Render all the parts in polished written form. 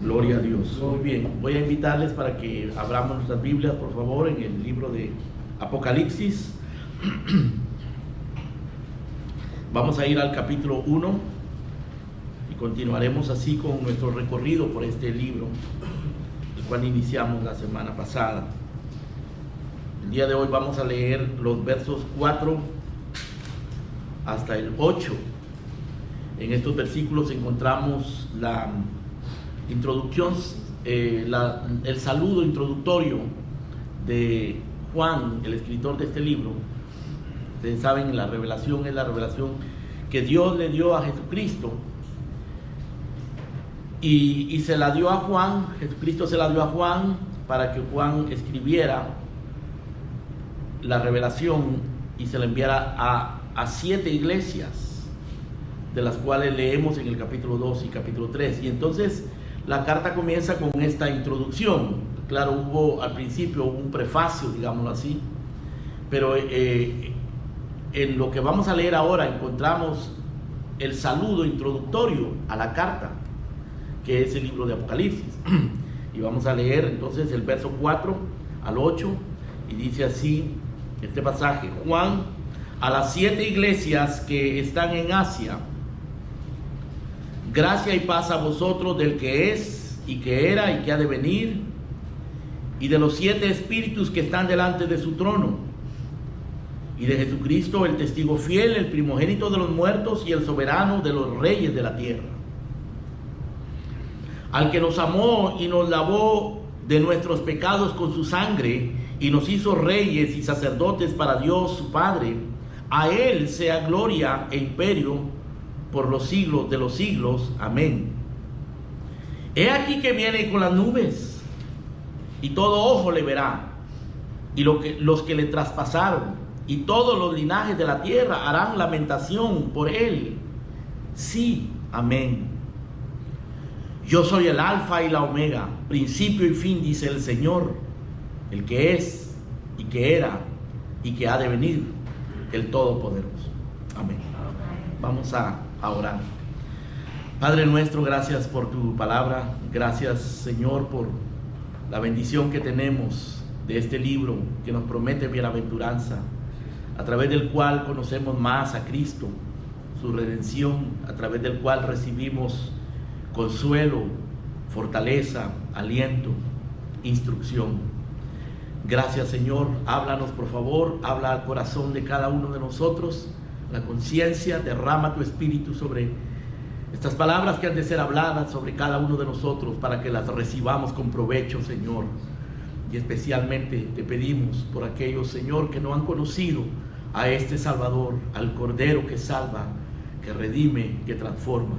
Gloria a Dios. Muy bien, voy a invitarles para que abramos nuestras Biblias, por favor, en el libro de Apocalipsis. Vamos a ir al capítulo 1 y continuaremos así con nuestro recorrido por este libro, el cual iniciamos la semana pasada. El día de hoy vamos a leer los versos 4 hasta el 8. En estos versículos encontramos la introducción, el saludo introductorio de Juan, el escritor de este libro. Ustedes saben, la revelación es la revelación que Dios le dio a Jesucristo y se la dio a Juan. Jesucristo se la dio a Juan para que Juan escribiera la revelación y se la enviara a 7 iglesias, de las cuales leemos en el capítulo 2 y capítulo 3. Y entonces la carta comienza con esta introducción. Claro, hubo al principio un prefacio, digámoslo así, pero en lo que vamos a leer ahora encontramos el saludo introductorio a la carta, que es el libro de Apocalipsis. Y vamos a leer entonces el verso 4 al 8, y dice así este pasaje: Juan, a las 7 iglesias que están en Asia, gracia y paz a vosotros del que es, y que era, y que ha de venir, y de los 7 espíritus que están delante de su trono, y de Jesucristo, el testigo fiel, el primogénito de los muertos, y el soberano de los reyes de la tierra. Al que nos amó y nos lavó de nuestros pecados con su sangre, y nos hizo reyes y sacerdotes para Dios su Padre, a Él sea gloria e imperio por los siglos de los siglos. Amén. He aquí que viene con las nubes, y todo ojo le verá, y los que le traspasaron, y todos los linajes de la tierra harán lamentación por él. Sí, amén. Yo soy el alfa y la omega, principio y fin, dice el Señor, el que es, y que era, y que ha de venir, el Todopoderoso. Amén. Vamos a orar. Padre nuestro, gracias por tu palabra. Gracias, Señor, por la bendición que tenemos de este libro que nos promete bienaventuranza, a través del cual conocemos más a Cristo, su redención, a través del cual recibimos consuelo, fortaleza, aliento, instrucción. Gracias, Señor. Háblanos, por favor. Habla al corazón de cada uno de nosotros, la conciencia. Derrama tu espíritu sobre estas palabras que han de ser habladas sobre cada uno de nosotros, para que las recibamos con provecho, Señor. Y especialmente te pedimos por aquellos, Señor, que no han conocido a este Salvador, al Cordero que salva, que redime, que transforma.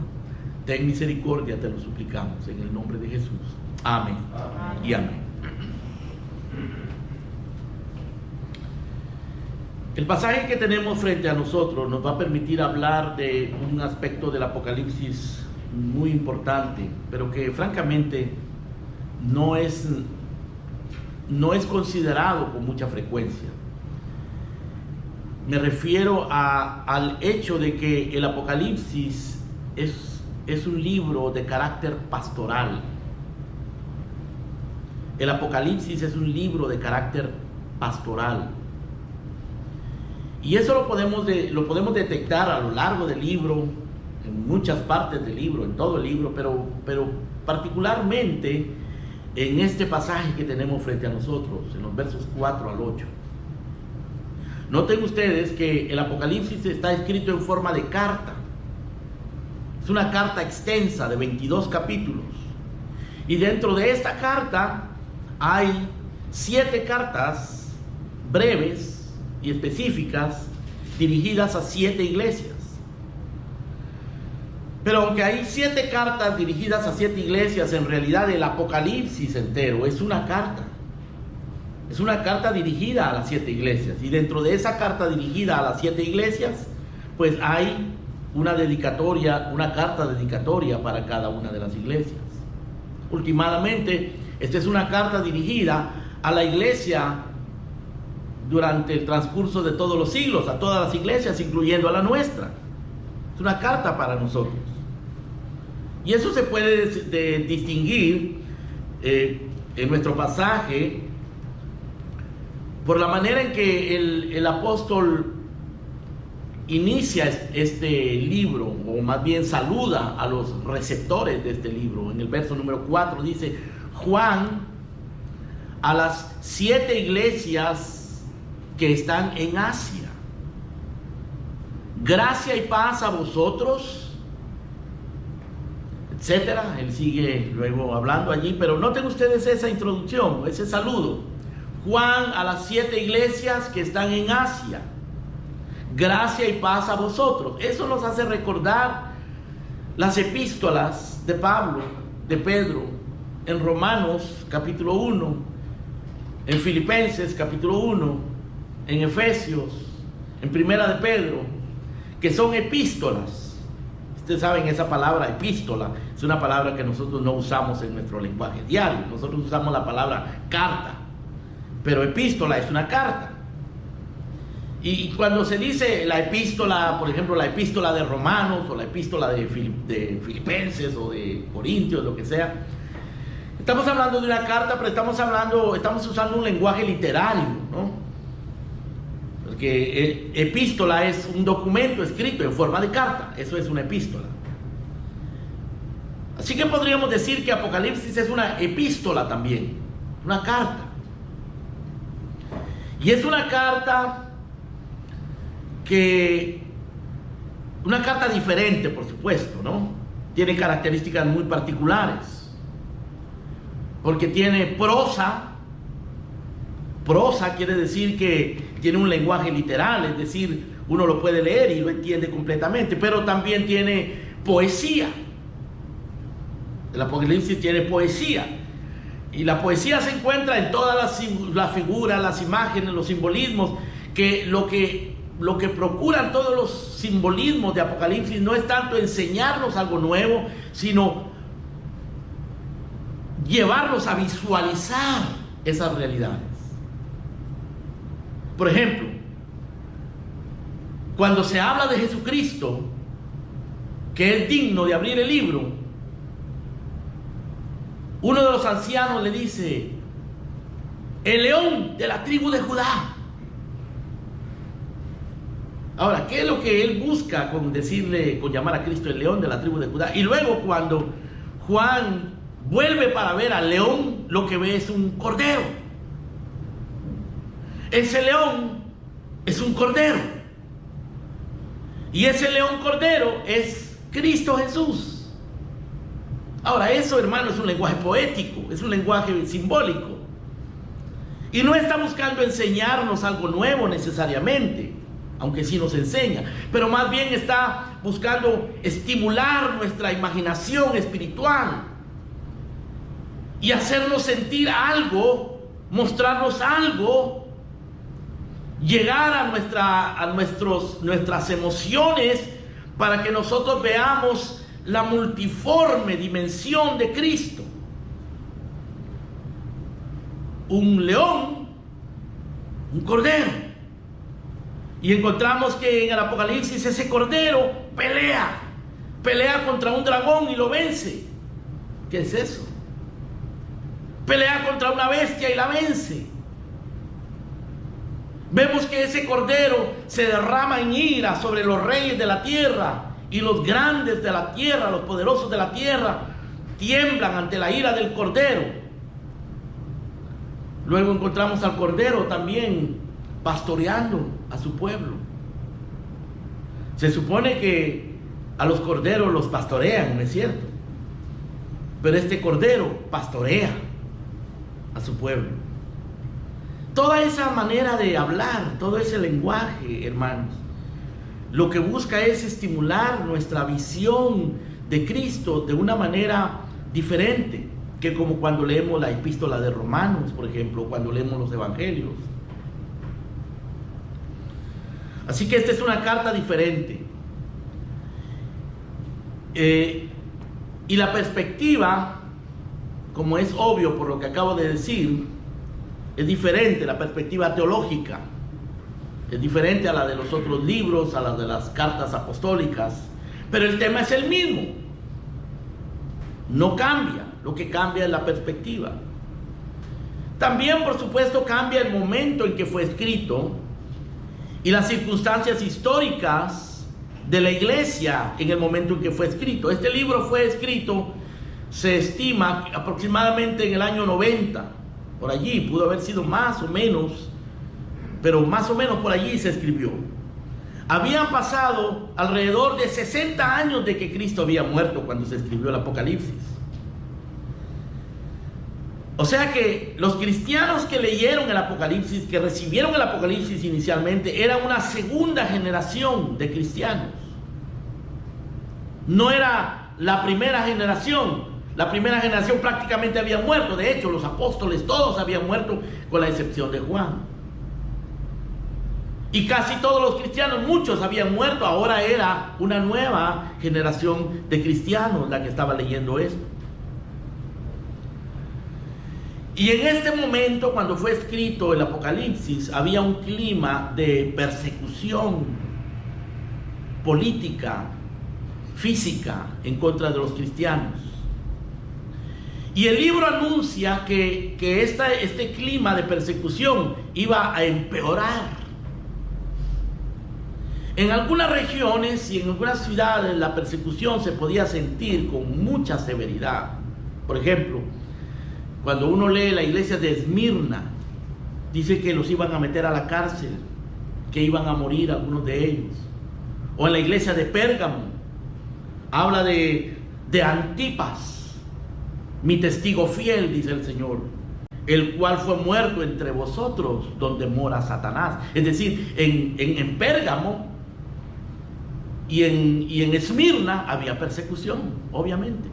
Ten misericordia, te lo suplicamos, en el nombre de Jesús. Amén. Amén. Y amén. El pasaje que tenemos frente a nosotros nos va a permitir hablar de un aspecto del Apocalipsis muy importante, pero que francamente no es considerado con mucha frecuencia. Me refiero al hecho de que el Apocalipsis es un libro de carácter pastoral. El Apocalipsis es un libro de carácter pastoral. Y eso lo podemos detectar a lo largo del libro, en muchas partes del libro, en todo el libro, pero particularmente en este pasaje que tenemos frente a nosotros, en los versos 4 al 8. Noten ustedes que el Apocalipsis está escrito en forma de carta. Es una carta extensa de 22 capítulos. Y dentro de esta carta hay 7 cartas breves y específicas dirigidas a 7 iglesias. Pero aunque hay 7 cartas dirigidas a 7 iglesias, en realidad el Apocalipsis entero es una carta. Es una carta dirigida a las 7 iglesias. Y dentro de esa carta dirigida a las 7 iglesias, pues hay una dedicatoria, una carta dedicatoria para cada una de las iglesias. Últimamente, esta es una carta dirigida a la iglesia durante el transcurso de todos los siglos, a todas las iglesias, incluyendo a la nuestra. Es una carta para nosotros. Y eso se puede distinguir en nuestro pasaje por la manera en que el apóstol inicia este libro, o más bien saluda a los receptores de este libro. En el verso número 4 dice: Juan, a las 7 iglesias que están en Asia, gracia y paz a vosotros, etcétera. Él sigue luego hablando allí, pero noten ustedes esa introducción, ese saludo. Juan, a las 7 iglesias que están en Asia, gracia y paz a vosotros. Eso nos hace recordar las epístolas de Pablo, de Pedro, en Romanos capítulo 1, en Filipenses capítulo 1, en Efesios, en Primera de Pedro, que son epístolas. Ustedes saben, esa palabra epístola es una palabra que nosotros no usamos en nuestro lenguaje diario. Nosotros usamos la palabra carta, pero epístola es una carta. Y cuando se dice la epístola, por ejemplo, la epístola de Romanos, o la epístola de Filipenses, o de Corintios, lo que sea, estamos hablando de una carta, pero estamos usando un lenguaje literario, ¿no? Porque epístola es un documento escrito en forma de carta. Eso es una epístola. Así que podríamos decir que Apocalipsis es una epístola también, una carta. Y es una carta una carta diferente, por supuesto, ¿no? Tiene características muy particulares, porque tiene prosa. Prosa quiere decir que tiene un lenguaje literal, es decir, uno lo puede leer y lo entiende completamente, pero también tiene poesía. El Apocalipsis tiene poesía, y la poesía se encuentra en todas las figuras, las imágenes, los simbolismos, que lo que procuran todos los simbolismos de Apocalipsis no es tanto enseñarnos algo nuevo, sino llevarnos a visualizar esas realidades. Por ejemplo, cuando se habla de Jesucristo, que es digno de abrir el libro, uno de los ancianos le dice: el león de la tribu de Judá. Ahora, ¿qué es lo que él busca con llamar a Cristo el león de la tribu de Judá? Y luego, cuando Juan vuelve para ver al león, lo que ve es un cordero. Ese león es un cordero. Y ese león cordero es Cristo Jesús. Ahora, eso, hermano, es un lenguaje poético, es un lenguaje simbólico. Y no está buscando enseñarnos algo nuevo necesariamente, aunque sí nos enseña, pero más bien está buscando estimular nuestra imaginación espiritual y hacernos sentir algo, mostrarnos algo, llegar a nuestras emociones, para que nosotros veamos la multiforme dimensión de Cristo. Un león, un cordero. Y encontramos que en el Apocalipsis ese cordero pelea contra un dragón y lo vence. ¿Qué es eso? Pelea contra una bestia y la vence. Vemos que ese cordero se derrama en ira sobre los reyes de la tierra, y los grandes de la tierra, los poderosos de la tierra, tiemblan ante la ira del cordero. Luego encontramos al cordero también pastoreando a su pueblo. Se supone que a los corderos los pastorean, ¿no es cierto? Pero este cordero pastorea a su pueblo. Toda esa manera de hablar, todo ese lenguaje, hermanos, lo que busca es estimular nuestra visión de Cristo de una manera diferente que como cuando leemos la epístola de Romanos, por ejemplo, cuando leemos los evangelios. Así que esta es una carta diferente. Y la perspectiva, como es obvio por lo que acabo de decir, es diferente. La perspectiva teológica es diferente a la de los otros libros, a la de las cartas apostólicas, pero el tema es el mismo. no cambia, lo que cambia es la perspectiva. También, por supuesto, cambia el momento en que fue escrito y las circunstancias históricas de la iglesia en el momento en que fue escrito. Este libro fue escrito, se estima, aproximadamente en el año 90, por allí, pudo haber sido más o menos, pero más o menos por allí se escribió. Habían pasado alrededor de 60 años de que Cristo había muerto cuando se escribió el Apocalipsis. O sea que los cristianos que leyeron el Apocalipsis, que recibieron el Apocalipsis inicialmente, eran una segunda generación de cristianos. No era la primera generación. La primera generación prácticamente había muerto. De hecho, los apóstoles todos habían muerto, con la excepción de Juan. Y casi todos los cristianos, muchos habían muerto. Ahora era una nueva generación de cristianos la que estaba leyendo esto. Y en este momento, cuando fue escrito el Apocalipsis, había un clima de persecución política, física, en contra de los cristianos. Y el libro anuncia que este clima de persecución iba a empeorar. En algunas regiones y en algunas ciudades la persecución se podía sentir con mucha severidad. Por ejemplo, cuando uno lee la iglesia de Esmirna, dice que los iban a meter a la cárcel, que iban a morir algunos de ellos. O en la iglesia de Pérgamo, habla de Antipas, mi testigo fiel, dice el Señor, el cual fue muerto entre vosotros, donde mora Satanás. Es decir, en Pérgamo y en Esmirna había persecución, obviamente.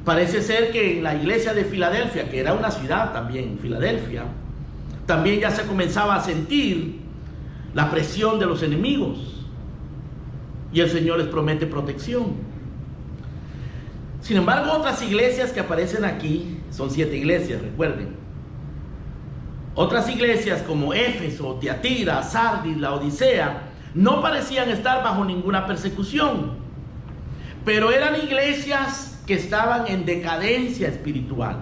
Parece ser que en la iglesia de Filadelfia, que era una ciudad también, Filadelfia, también ya se comenzaba a sentir la presión de los enemigos. Y el Señor les promete protección. Sin embargo, otras iglesias que aparecen aquí, son 7 iglesias, recuerden. Otras iglesias como Éfeso, Tiatira, Sardis, la Odisea, no parecían estar bajo ninguna persecución. Pero eran iglesias que estaban en decadencia espiritual.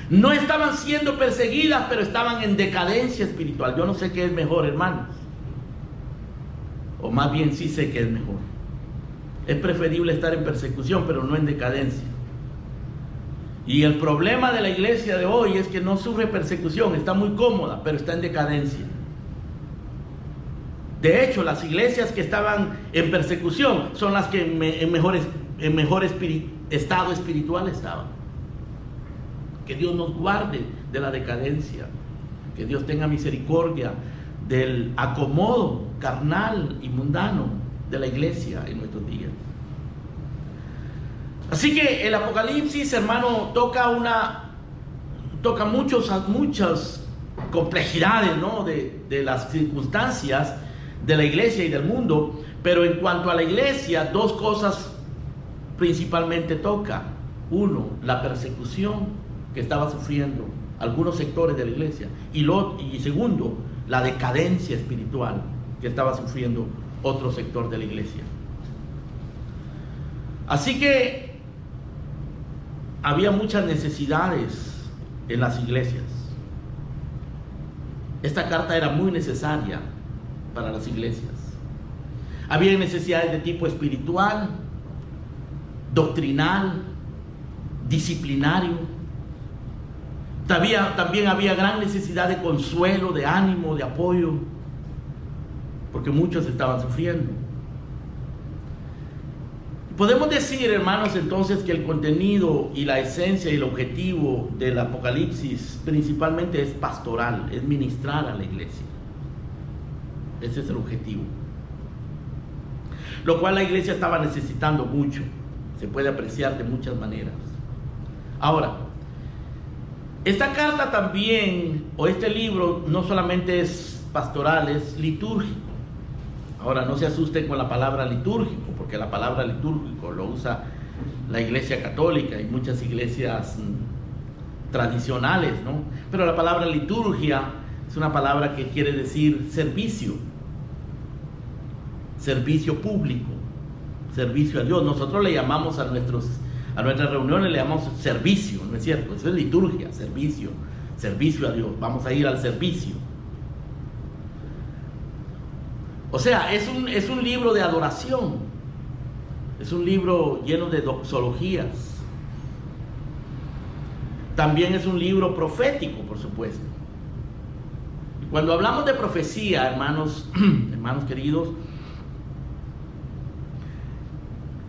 No estaban siendo perseguidas, pero estaban en decadencia espiritual. Yo no sé qué es mejor, hermanos. O más bien sí sé que es mejor. Es preferible estar en persecución, pero no en decadencia. Y el problema de la iglesia de hoy es que no sufre persecución, está muy cómoda, pero está en decadencia. De hecho, las iglesias que estaban en persecución son las que en mejor estado espiritual estaban. Que Dios nos guarde de la decadencia. Que Dios tenga misericordia del acomodo carnal y mundano de la iglesia en nuestros días. Así que el Apocalipsis, hermano, toca muchas complejidades, ¿no? de las circunstancias de la iglesia y del mundo. Pero en cuanto a la iglesia, 2 cosas principalmente toca. 1, la persecución que estaba sufriendo algunos sectores de la iglesia. Y segundo, la decadencia espiritual que estaba sufriendo otro sector de la iglesia. Así que había muchas necesidades en las iglesias. Esta carta era muy necesaria para las iglesias. Había necesidades de tipo espiritual, doctrinal, disciplinario. También había gran necesidad de consuelo, de ánimo, de apoyo, porque muchos estaban sufriendo. Podemos decir, hermanos, entonces que el contenido y la esencia y el objetivo del Apocalipsis principalmente es pastoral, es ministrar a la iglesia. Ese es el objetivo. Lo cual la iglesia estaba necesitando mucho. Se puede apreciar de muchas maneras. Ahora, esta carta también, o este libro, no solamente es pastoral, es litúrgico. Ahora, no se asusten con la palabra litúrgico, porque la palabra litúrgico lo usa la iglesia católica y muchas iglesias tradicionales, ¿no? Pero la palabra liturgia es una palabra que quiere decir servicio público, servicio a Dios. Nosotros le llamamos a nuestras reuniones, le llamamos servicio, ¿no es cierto? Eso es liturgia, servicio a Dios. Vamos a ir al servicio. O sea, es un libro de adoración. Es un libro lleno de doxologías. También es un libro profético, por supuesto. Y cuando hablamos de profecía, hermanos queridos,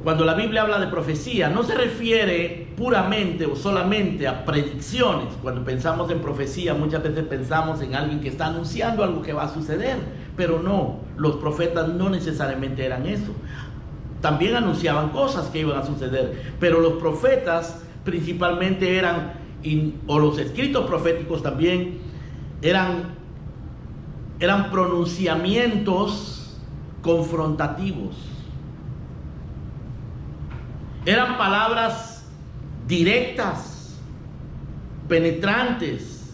cuando la Biblia habla de profecía, no se refiere puramente o solamente a predicciones. Cuando pensamos en profecía, muchas veces pensamos en alguien que está anunciando algo que va a suceder, pero no, los profetas no necesariamente eran eso. También anunciaban cosas que iban a suceder, pero los profetas principalmente o los escritos proféticos también eran pronunciamientos confrontativos. Eran palabras directas, penetrantes,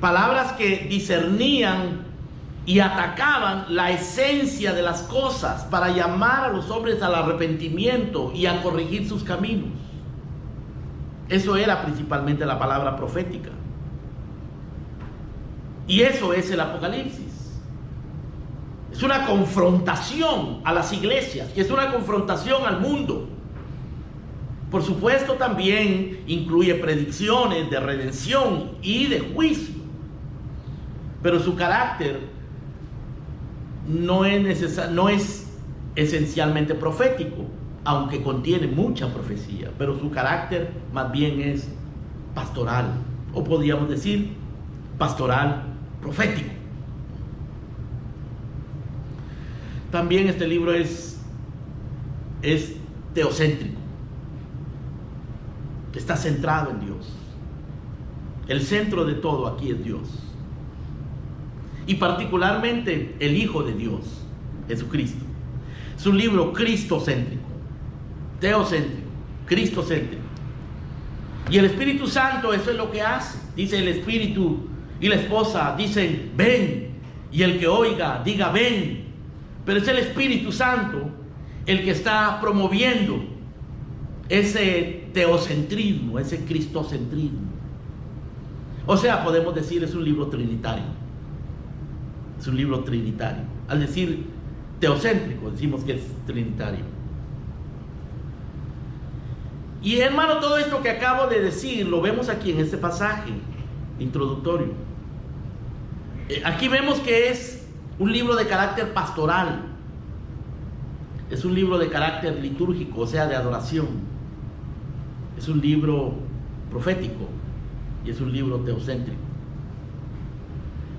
palabras que discernían y atacaban la esencia de las cosas para llamar a los hombres al arrepentimiento y a corregir sus caminos. Eso era principalmente la palabra profética. Y eso es el Apocalipsis. Es una confrontación a las iglesias, y es una confrontación al mundo. Por supuesto, también incluye predicciones de redención y de juicio. Pero su carácter no es esencialmente profético, aunque contiene mucha profecía, pero su carácter más bien es pastoral, o podríamos decir pastoral profético. También este libro es teocéntrico, está centrado en Dios. El centro de todo aquí es Dios, y particularmente el Hijo de Dios, Jesucristo. Es un libro cristocéntrico, teocéntrico, cristocéntrico. Y el Espíritu Santo eso es lo que hace. Dice el Espíritu y la esposa dicen ven, y el que oiga diga ven. Pero es el Espíritu Santo el que está promoviendo ese teocentrismo, ese cristocentrismo. O sea, podemos decir es un libro trinitario. Es un libro trinitario. Al decir teocéntrico, decimos que es trinitario. Y hermano, todo esto que acabo de decir lo vemos aquí en este pasaje introductorio. Aquí vemos que es un libro de carácter pastoral. Es un libro de carácter litúrgico, o sea, de adoración. Es un libro profético y es un libro teocéntrico.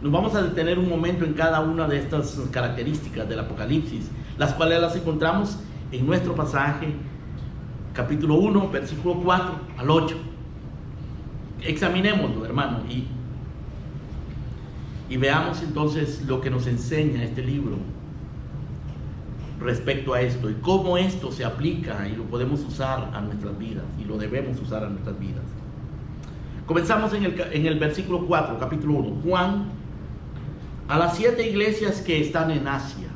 Nos vamos a detener un momento en cada una de estas características del Apocalipsis, las cuales las encontramos en nuestro pasaje, capítulo 1, versículo 4 al 8. Examinémoslo, hermano, y veamos entonces lo que nos enseña este libro respecto a esto y cómo esto se aplica y lo podemos usar a nuestras vidas y lo debemos usar a nuestras vidas. Comenzamos en el versículo 4, capítulo 1. Juan, a las 7 iglesias que están en Asia,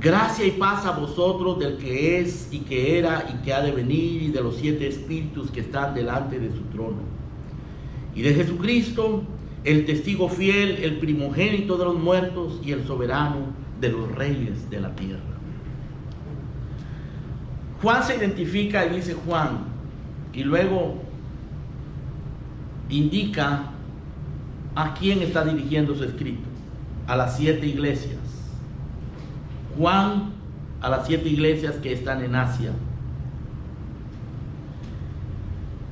gracia y paz a vosotros del que es y que era y que ha de venir, y de los 7 espíritus que están delante de su trono, y de Jesucristo, el testigo fiel, el primogénito de los muertos y el soberano de los reyes de la tierra. Juan se identifica y dice Juan, y luego indica a quién está dirigiendo su escrito: a las 7 iglesias. Juan, a las 7 iglesias que están en Asia.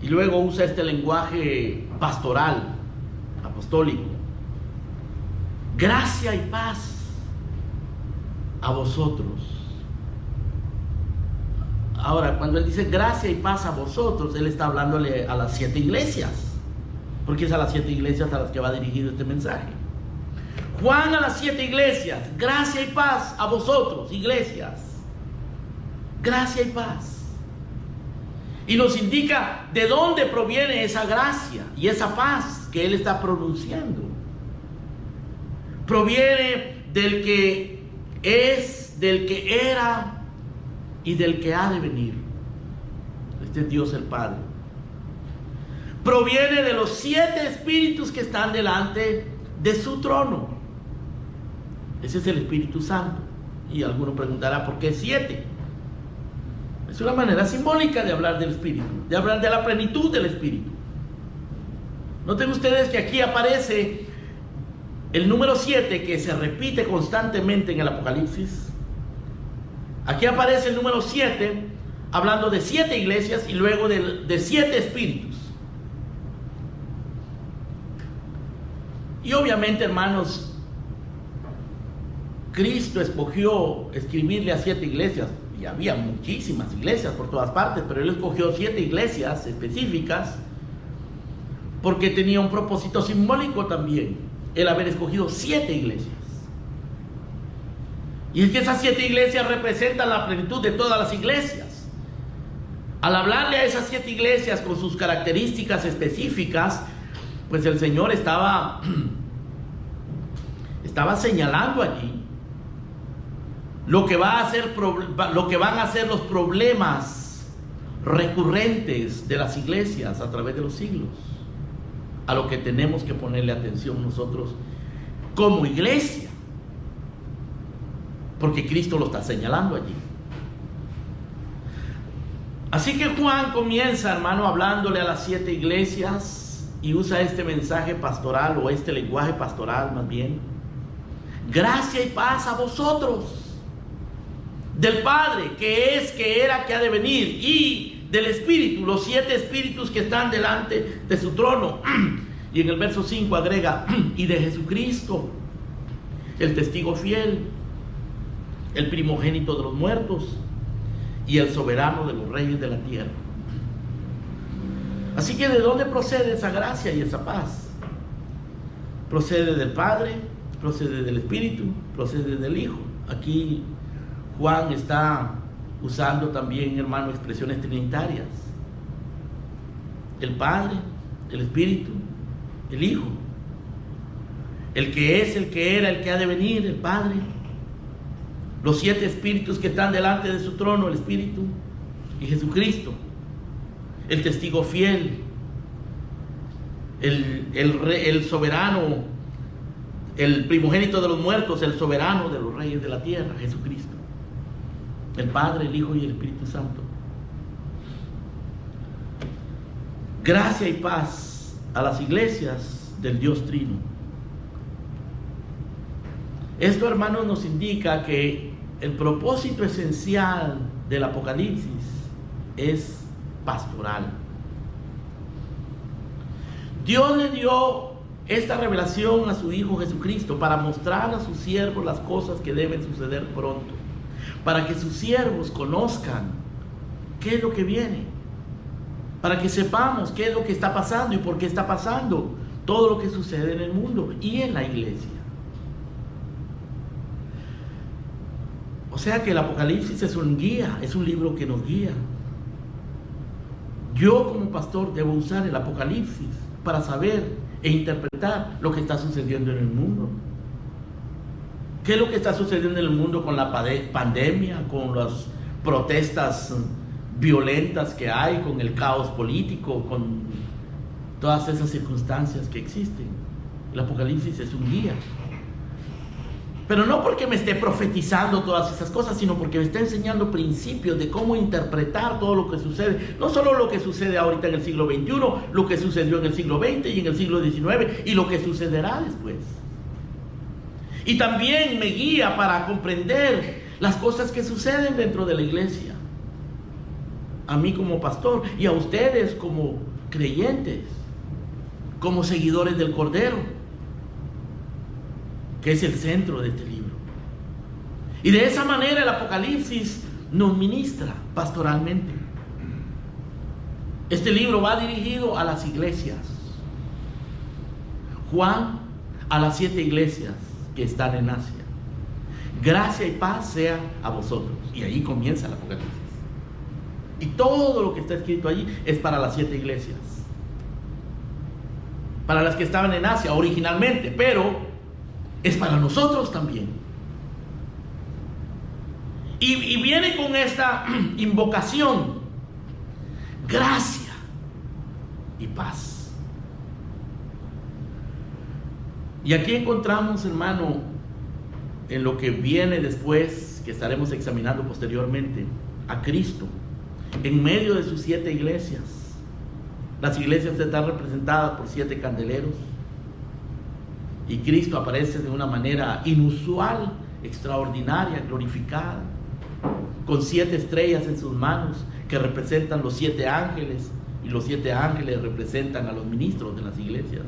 Y luego usa este lenguaje pastoral, apostólico: gracia y paz a vosotros. Ahora, cuando él dice gracia y paz a vosotros, él está hablándole a las 7 iglesias, porque es a las 7 iglesias a las que va dirigido este mensaje. Juan, a las 7 iglesias, gracia y paz a vosotros, iglesias. Gracia y paz. Y nos indica de dónde proviene esa gracia y esa paz que él está pronunciando. Proviene del que es es, del que era y del que ha de venir. Este es Dios el Padre. Proviene de los 7 espíritus que están delante de su trono. Ese es el Espíritu Santo. Y alguno preguntará, ¿por qué 7? Es una manera simbólica de hablar del Espíritu, de hablar de la plenitud del Espíritu. Noten ustedes que aquí aparece el número 7, que se repite constantemente en el Apocalipsis. Aquí aparece el número 7, hablando de 7 iglesias y luego de 7 espíritus. Y obviamente, hermanos, Cristo escogió escribirle a 7 iglesias. Y había muchísimas iglesias por todas partes, pero Él escogió 7 iglesias específicas porque tenía un propósito simbólico también, el haber escogido 7 iglesias. Y es que esas 7 iglesias representan la plenitud de todas las iglesias. Al hablarle a esas 7 iglesias con sus características específicas, pues el Señor estaba señalando allí lo que van a ser los problemas recurrentes de las iglesias a través de los siglos, a lo que tenemos que ponerle atención nosotros como iglesia, porque Cristo lo está señalando allí. Así que Juan comienza, hermano, hablándole a las 7 iglesias y usa este mensaje pastoral, o este lenguaje pastoral más bien: gracia y paz a vosotros, del Padre, que es, que era, que ha de venir, y del Espíritu, los 7 espíritus que están delante de su trono. Y en el verso 5 agrega: y de Jesucristo, el testigo fiel, el primogénito de los muertos y el soberano de los reyes de la tierra. Así que ¿de dónde procede esa gracia y esa paz? Procede del Padre, procede del Espíritu, procede del Hijo. Aquí Juan está usando también, hermano, expresiones trinitarias: el Padre, el Espíritu, el Hijo, el que es, el que era, el que ha de venir, el Padre, los 7 espíritus que están delante de su trono, el Espíritu, y Jesucristo, el testigo fiel, el soberano, el primogénito de los muertos, el soberano de los reyes de la tierra, Jesucristo, el Padre, el Hijo y el Espíritu Santo. Gracia y paz a las iglesias del Dios Trino. Esto, hermanos, nos indica que el propósito esencial del Apocalipsis es pastoral. Dios le dio esta revelación a su Hijo Jesucristo para mostrar a sus siervos las cosas que deben suceder pronto, para que sus siervos conozcan qué es lo que viene, para que sepamos qué es lo que está pasando y por qué está pasando todo lo que sucede en el mundo y en la iglesia. O sea que el Apocalipsis es un guía, es un libro que nos guía. Yo como pastor debo usar el Apocalipsis para saber e interpretar lo que está sucediendo en el mundo. ¿Qué es lo que está sucediendo en el mundo con la pandemia, con las protestas violentas que hay, con el caos político, con todas esas circunstancias que existen? El Apocalipsis es un guía. Pero no porque me esté profetizando todas esas cosas, sino porque me está enseñando principios de cómo interpretar todo lo que sucede. No solo lo que sucede ahorita en el siglo XXI, lo que sucedió en el siglo XX y en el siglo XIX y lo que sucederá después. Y también me guía para comprender las cosas que suceden dentro de la iglesia. A mí como pastor y a ustedes como creyentes, como seguidores del Cordero, que es el centro de este libro. Y de esa manera el Apocalipsis nos ministra pastoralmente. Este libro va dirigido a las iglesias. Juan a las 7 iglesias que están en Asia. Gracia y paz sea a vosotros. Y ahí comienza el Apocalipsis. Y todo lo que está escrito allí es para las 7 iglesias. Para las que estaban en Asia originalmente, pero es para nosotros también. Y viene con esta invocación: gracia y paz. Y aquí encontramos, hermano, en lo que viene después, que estaremos examinando posteriormente, a Cristo en medio de sus 7 iglesias. Las iglesias están representadas por 7 candeleros, y Cristo aparece de una manera inusual, extraordinaria, glorificada, con 7 estrellas en sus manos que representan los 7 ángeles, y los 7 ángeles representan a los ministros de las iglesias.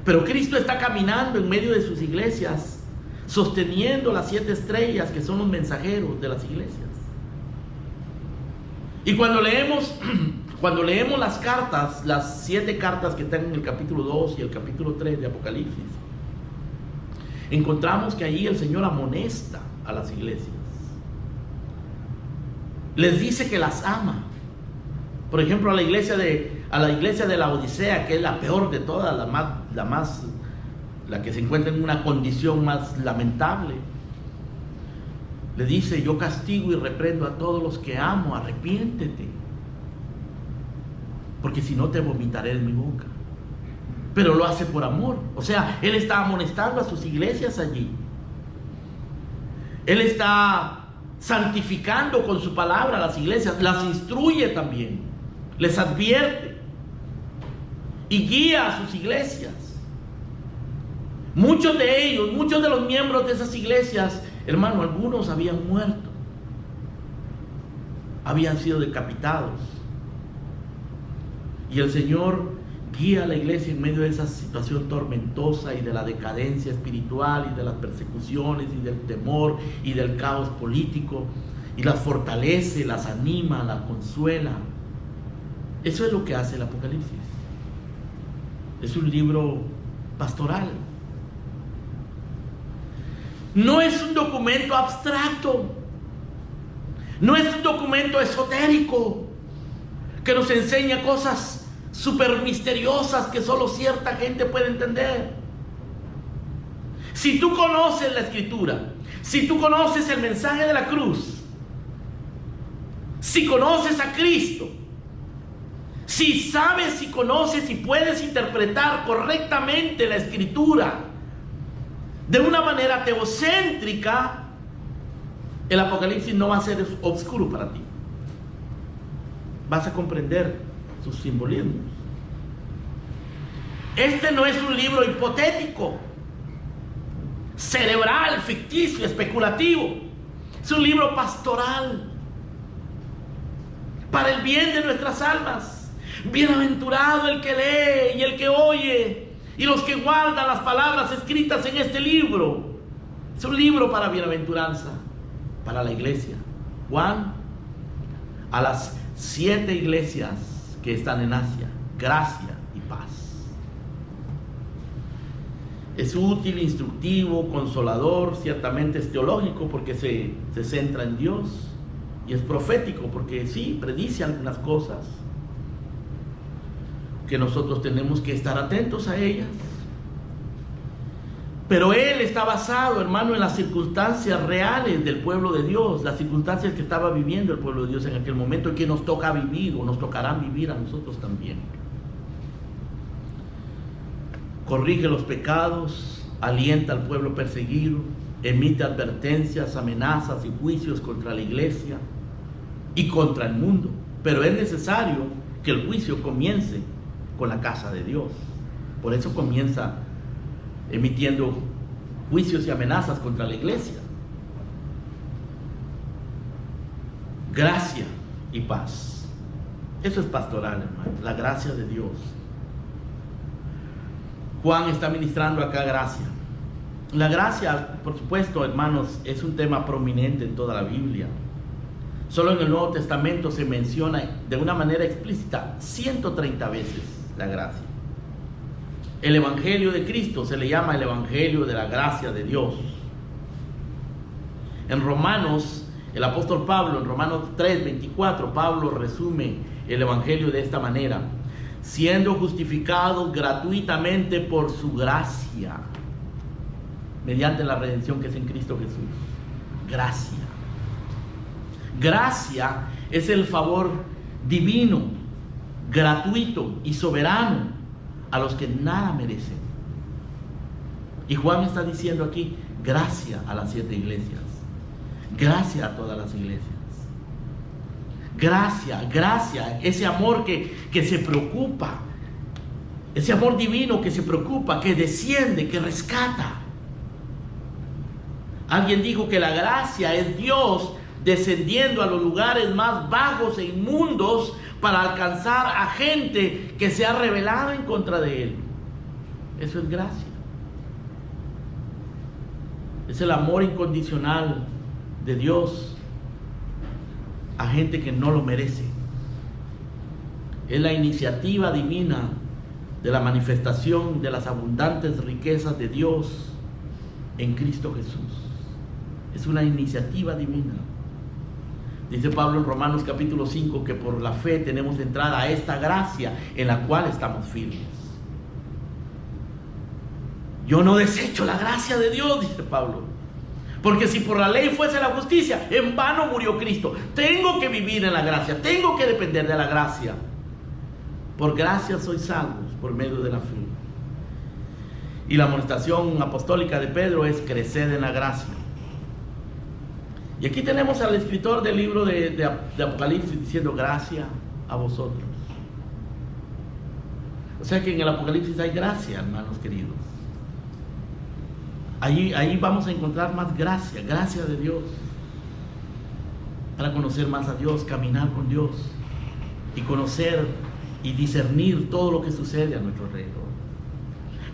Pero Cristo está caminando en medio de sus iglesias, sosteniendo las 7 estrellas que son los mensajeros de las iglesias. Y cuando leemos las cartas, las 7 cartas que están en el capítulo 2 y el capítulo 3 de Apocalipsis, encontramos que allí el Señor amonesta a las iglesias. Les dice que las ama. Por ejemplo, a la iglesia de la Odisea, que es la peor de todas, la que se encuentra en una condición más lamentable, le dice: yo castigo y reprendo a todos los que amo, arrepiéntete, porque si no te vomitaré en mi boca. Pero lo hace por amor. O sea, Él está amonestando a sus iglesias allí. Él está santificando con su palabra a las iglesias, las instruye también, les advierte y guía a sus iglesias. Muchos de ellos, muchos de los miembros de esas iglesias, hermano, algunos habían muerto, habían sido decapitados, y el Señor guía a la iglesia en medio de esa situación tormentosa y de la decadencia espiritual y de las persecuciones y del temor y del caos político, y las fortalece, las anima, las consuela. Eso es lo que hace el Apocalipsis. Es un libro pastoral. No es un documento abstracto, no es un documento esotérico que nos enseña cosas súper misteriosas que solo cierta gente puede entender. Si tú conoces la Escritura, si tú conoces el mensaje de la cruz, si conoces a Cristo, si sabes, si conoces y puedes interpretar correctamente la Escritura de una manera teocéntrica, el Apocalipsis no va a ser oscuro para ti. Vas a comprender sus simbolismos. Este no es un libro hipotético, cerebral, ficticio, especulativo. Es un libro pastoral para el bien de nuestras almas. Bienaventurado el que lee y el que oye y los que guardan las palabras escritas en este libro. Es un libro para bienaventuranza, para la iglesia. Juan, a las 7 iglesias que están en Asia, gracia y paz. Es útil, instructivo, consolador, ciertamente es teológico porque se centra en Dios, y es profético porque sí, predice algunas cosas que nosotros tenemos que estar atentos a ellas. Pero él está basado, hermano, en las circunstancias reales del pueblo de Dios, las circunstancias que estaba viviendo el pueblo de Dios en aquel momento y que nos toca vivir o nos tocarán vivir a nosotros también. Corrige los pecados, alienta al pueblo perseguido, emite advertencias, amenazas y juicios contra la iglesia y contra el mundo. Pero es necesario que el juicio comience con la casa de Dios. Por eso comienza emitiendo juicios y amenazas contra la iglesia. Gracia y paz. Eso es pastoral, hermano, la gracia de Dios. Juan está ministrando acá gracia. La gracia, por supuesto, hermanos, es un tema prominente en toda la Biblia. Solo en el Nuevo Testamento se menciona de una manera explícita 130 veces la gracia. El Evangelio de Cristo se le llama el Evangelio de la gracia de Dios. En Romanos, el apóstol Pablo, en Romanos 3:24, Pablo resume el Evangelio de esta manera: siendo justificados gratuitamente por su gracia, mediante la redención que es en Cristo Jesús. Gracia. Gracia es el favor divino, gratuito y soberano a los que nada merecen. Y Juan está diciendo aquí, gracia a las 7 iglesias. Gracia a todas las iglesias. Gracia, gracia, ese amor que se preocupa. Ese amor divino que se preocupa, que desciende, que rescata. Alguien dijo que la gracia es Dios descendiendo a los lugares más bajos e inmundos para alcanzar a gente que se ha rebelado en contra de Él. Eso es gracia. Es el amor incondicional de Dios a gente que no lo merece. Es la iniciativa divina de la manifestación de las abundantes riquezas de Dios en Cristo Jesús. Es una iniciativa divina. Dice Pablo en Romanos capítulo 5 que por la fe tenemos entrada a esta gracia en la cual estamos firmes. Yo no desecho la gracia de Dios, dice Pablo, porque si por la ley fuese la justicia, en vano murió Cristo. Tengo que vivir en la gracia, tengo que depender de la gracia. Por gracia sois salvos por medio de la fe. Y la amonestación apostólica de Pedro es crecer en la gracia. Y aquí tenemos al escritor del libro de Apocalipsis diciendo gracia a vosotros. O sea que en el Apocalipsis hay gracia, hermanos queridos. Ahí vamos a encontrar más gracia, gracia de Dios, para conocer más a Dios, caminar con Dios y conocer y discernir todo lo que sucede a nuestro alrededor.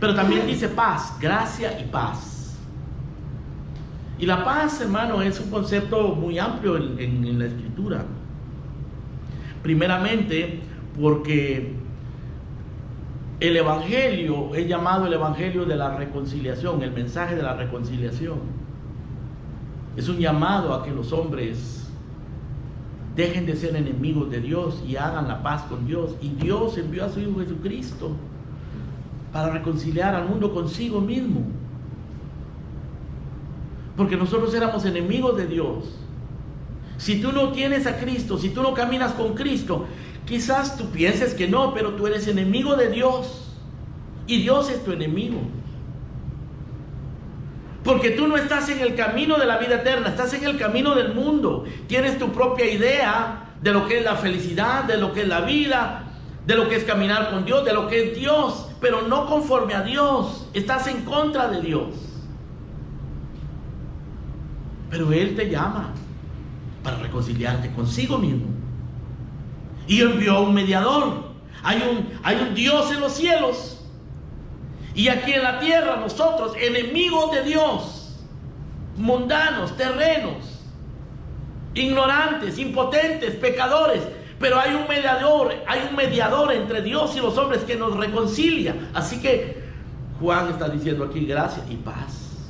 Pero también dice paz, gracia y paz. Y la paz, hermano, es un concepto muy amplio en la Escritura. Primeramente, porque el Evangelio es llamado el Evangelio de la reconciliación, el mensaje de la reconciliación. Es un llamado a que los hombres dejen de ser enemigos de Dios y hagan la paz con Dios. Y Dios envió a su Hijo Jesucristo para reconciliar al mundo consigo mismo. Porque nosotros éramos enemigos de Dios. Si tú no tienes a Cristo, si tú no caminas con Cristo, quizás tú pienses que no, pero tú eres enemigo de Dios. Y Dios es tu enemigo. Porque tú no estás en el camino de la vida eterna, estás en el camino del mundo. Tienes tu propia idea de lo que es la felicidad, de lo que es la vida, de lo que es caminar con Dios, de lo que es Dios, pero no conforme a Dios. Estás en contra de Dios. Pero Él te llama para reconciliarte consigo mismo. Y envió a un mediador. Hay un Dios en los cielos. Y aquí en la tierra nosotros, enemigos de Dios, mundanos, terrenos, ignorantes, impotentes, pecadores. Pero hay un mediador entre Dios y los hombres que nos reconcilia. Así que Juan está diciendo aquí gracia y paz.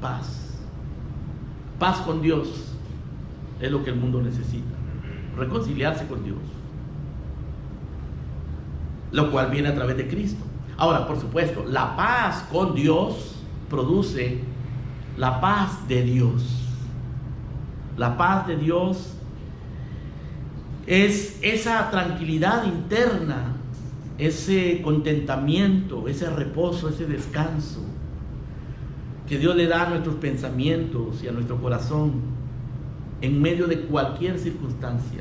Paz. Paz con Dios es lo que el mundo necesita. Reconciliarse con Dios. Lo cual viene a través de Cristo. Ahora, por supuesto, la paz con Dios produce la paz de Dios. La paz de Dios es esa tranquilidad interna, ese contentamiento, ese reposo, ese descanso que Dios le da a nuestros pensamientos y a nuestro corazón en medio de cualquier circunstancia.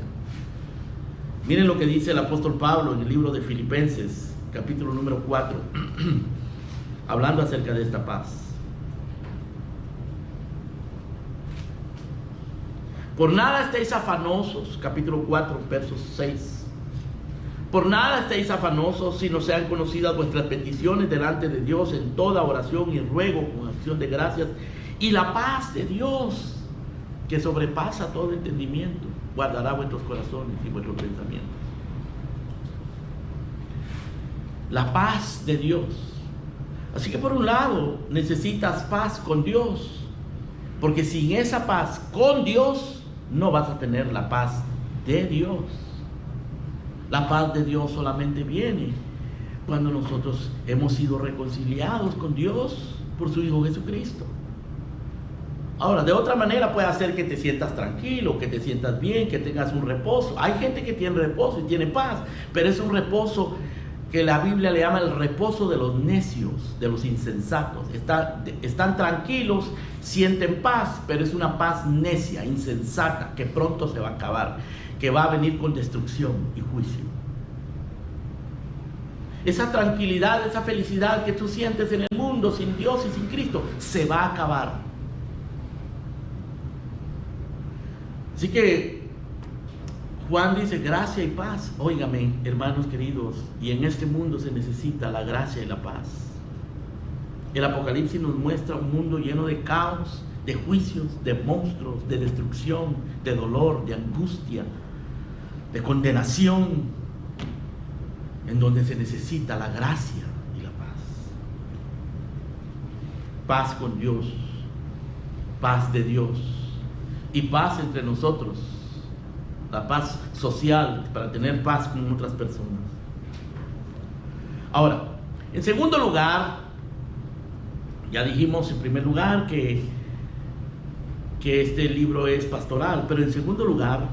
Miren lo que dice el apóstol Pablo en el libro de Filipenses, capítulo número 4, hablando acerca de esta paz. Por nada estéis afanosos, capítulo 4, versos 6. Por nada estéis afanosos, sino sean conocidas vuestras peticiones delante de Dios en toda oración y ruego con acción de gracias. Y la paz de Dios, que sobrepasa todo entendimiento, guardará vuestros corazones y vuestros pensamientos. La paz de Dios. Así que por un lado necesitas paz con Dios, porque sin esa paz con Dios no vas a tener la paz de Dios. La paz de Dios solamente viene cuando nosotros hemos sido reconciliados con Dios por su Hijo Jesucristo. Ahora, de otra manera puede hacer que te sientas tranquilo, que te sientas bien, que tengas un reposo. Hay gente que tiene reposo y tiene paz, pero es un reposo que la Biblia le llama el reposo de los necios, de los insensatos. Están tranquilos, sienten paz, pero es una paz necia, insensata, que pronto se va a acabar, que va a venir con destrucción y juicio. Esa tranquilidad, esa felicidad que tú sientes en el mundo sin Dios y sin Cristo, se va a acabar. Así que Juan dice gracia y paz. Óigame, hermanos queridos, y en este mundo se necesita la gracia y la paz. El Apocalipsis nos muestra un mundo lleno de caos, de juicios, de monstruos, de destrucción, de dolor, de angustia, de condenación, en donde se necesita la gracia y la paz. Paz con Dios, paz de Dios y paz entre nosotros. La paz social, para tener paz con otras personas. Ahora, en segundo lugar, ya dijimos en primer lugar que este libro es pastoral, pero en segundo lugar,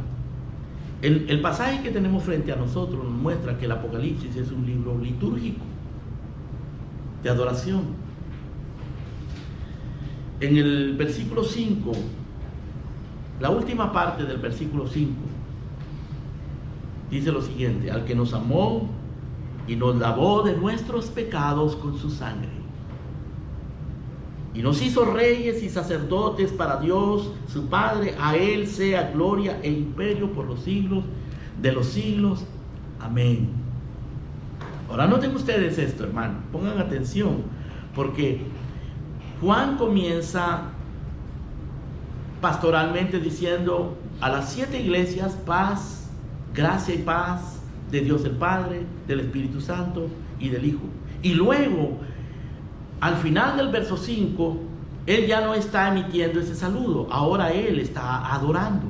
el pasaje que tenemos frente a nosotros nos muestra que el Apocalipsis es un libro litúrgico, de adoración. En el versículo 5, la última parte del versículo 5, dice lo siguiente: al que nos amó y nos lavó de nuestros pecados con su sangre, y nos hizo reyes y sacerdotes para Dios su Padre, a Él sea gloria e imperio por los siglos de los siglos. Amén. Ahora noten ustedes esto, hermano, pongan atención, porque Juan comienza pastoralmente diciendo a las 7 iglesias: paz, gracia y paz de Dios el Padre, del Espíritu Santo y del Hijo. Y luego, al final del verso 5, Él ya no está emitiendo ese saludo, ahora Él está adorando.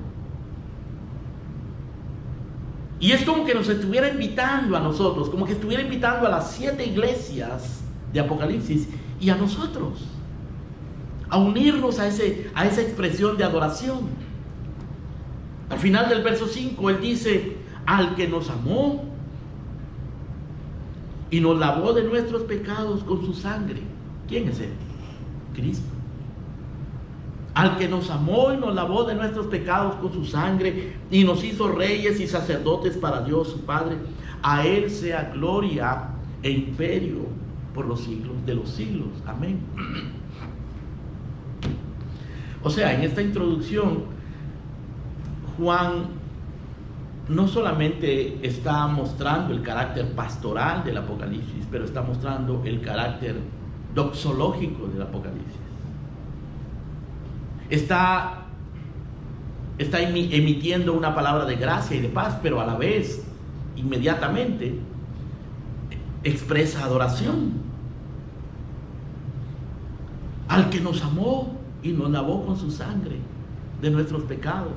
Y es como que nos estuviera invitando a nosotros, como que estuviera invitando a las 7 iglesias de Apocalipsis y a nosotros a unirnos a esa expresión de adoración. Al final del verso 5, Él dice: al que nos amó y nos lavó de nuestros pecados con su sangre. ¿Quién es Él? Cristo. Al que nos amó y nos lavó de nuestros pecados con su sangre y nos hizo reyes y sacerdotes para Dios su Padre, a Él sea gloria e imperio por los siglos de los siglos. Amén. O sea, en esta introducción, Juan no solamente está mostrando el carácter pastoral del Apocalipsis, pero está mostrando el carácter doxológico del Apocalipsis. Está emitiendo una palabra de gracia y de paz, pero a la vez, inmediatamente, expresa adoración. Al que nos amó y nos lavó con su sangre de nuestros pecados,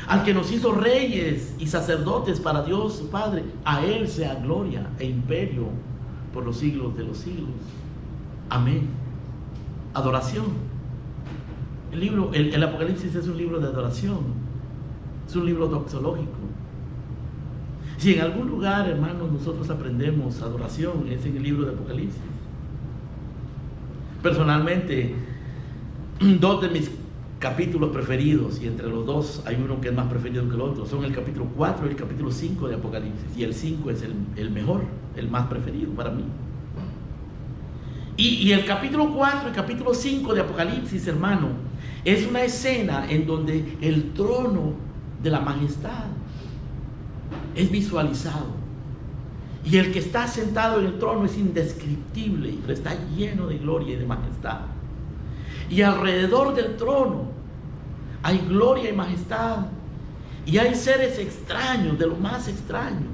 al que nos hizo reyes y sacerdotes para Dios su Padre, a Él sea gloria e imperio por los siglos de los siglos. Amén. Adoración. El Apocalipsis es un libro de adoración, es un libro doxológico. Si en algún lugar, hermanos, nosotros aprendemos adoración, es en el libro de Apocalipsis. Personalmente, 2 de mis capítulos preferidos, y entre los dos hay uno que es más preferido que el otro, son el capítulo 4 y el capítulo 5 de Apocalipsis, y el 5 es el mejor, el más preferido para mí. Y el capítulo 4 y el capítulo 5 de Apocalipsis, hermano, es una escena en donde el trono de la majestad es visualizado, y el que está sentado en el trono es indescriptible, pero está lleno de gloria y de majestad. Y alrededor del trono hay gloria y majestad, y hay seres extraños, de lo más extraño,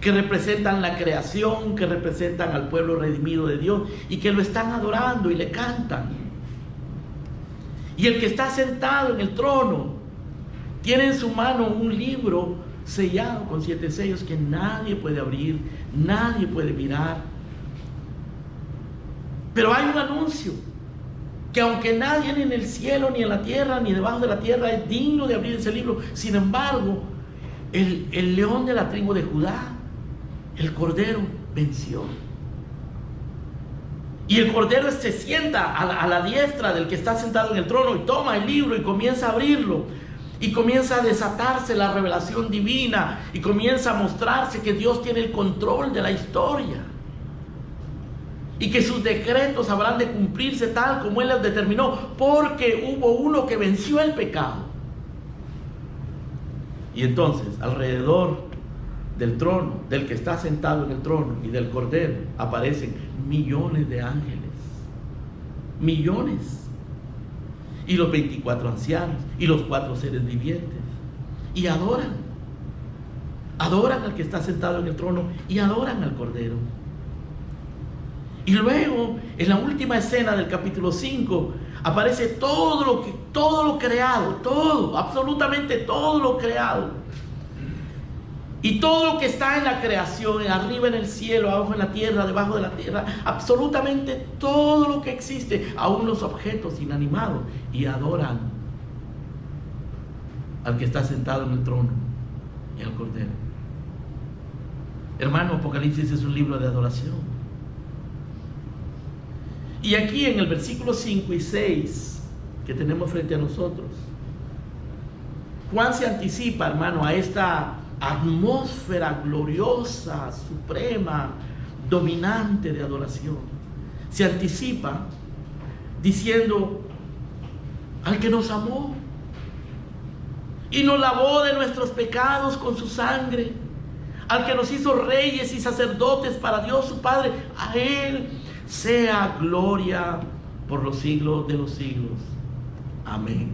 que representan la creación, que representan al pueblo redimido de Dios, y que lo están adorando y le cantan. Y el que está sentado en el trono tiene en su mano un libro sellado con 7 sellos que nadie puede abrir, nadie puede mirar. Pero hay un anuncio, que aunque nadie ni en el cielo, ni en la tierra, ni debajo de la tierra es digno de abrir ese libro, sin embargo, el león de la tribu de Judá, el Cordero, venció. Y el Cordero se sienta a la diestra del que está sentado en el trono y toma el libro y comienza a abrirlo. Y comienza a desatarse la revelación divina y comienza a mostrarse que Dios tiene el control de la historia. Y que sus decretos habrán de cumplirse tal como Él los determinó, porque hubo uno que venció el pecado. Y entonces, alrededor del trono, del que está sentado en el trono y del Cordero, aparecen millones de ángeles. Millones. Y los 24 ancianos y los 4 seres vivientes. Y adoran. Adoran al que está sentado en el trono y adoran al Cordero. Y luego, en la última escena del capítulo 5, aparece todo lo creado, todo, absolutamente todo lo creado. Y todo lo que está en la creación, arriba en el cielo, abajo en la tierra, debajo de la tierra, absolutamente todo lo que existe, aún los objetos inanimados, y adoran al que está sentado en el trono y al Cordero. Hermano, Apocalipsis es un libro de adoración. Y aquí en el versículo 5 y 6 que tenemos frente a nosotros, Juan se anticipa, hermano, a esta atmósfera gloriosa, suprema, dominante de adoración. Se anticipa diciendo: al que nos amó y nos lavó de nuestros pecados con su sangre, al que nos hizo reyes y sacerdotes para Dios su Padre, a Él sea gloria por los siglos de los siglos. Amén.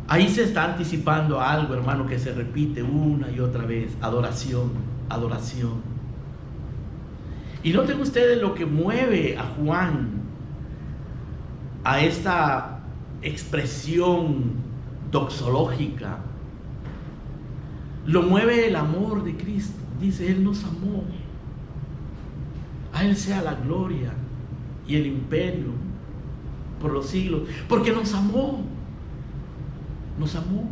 Ahí se está anticipando algo, hermano, que se repite una y otra vez: adoración, adoración. Y noten ustedes lo que mueve a Juan a esta expresión doxológica. Lo mueve el amor de Cristo. Dice: Él nos amó. A Él sea la gloria y el imperio por los siglos, porque nos amó. Nos amó.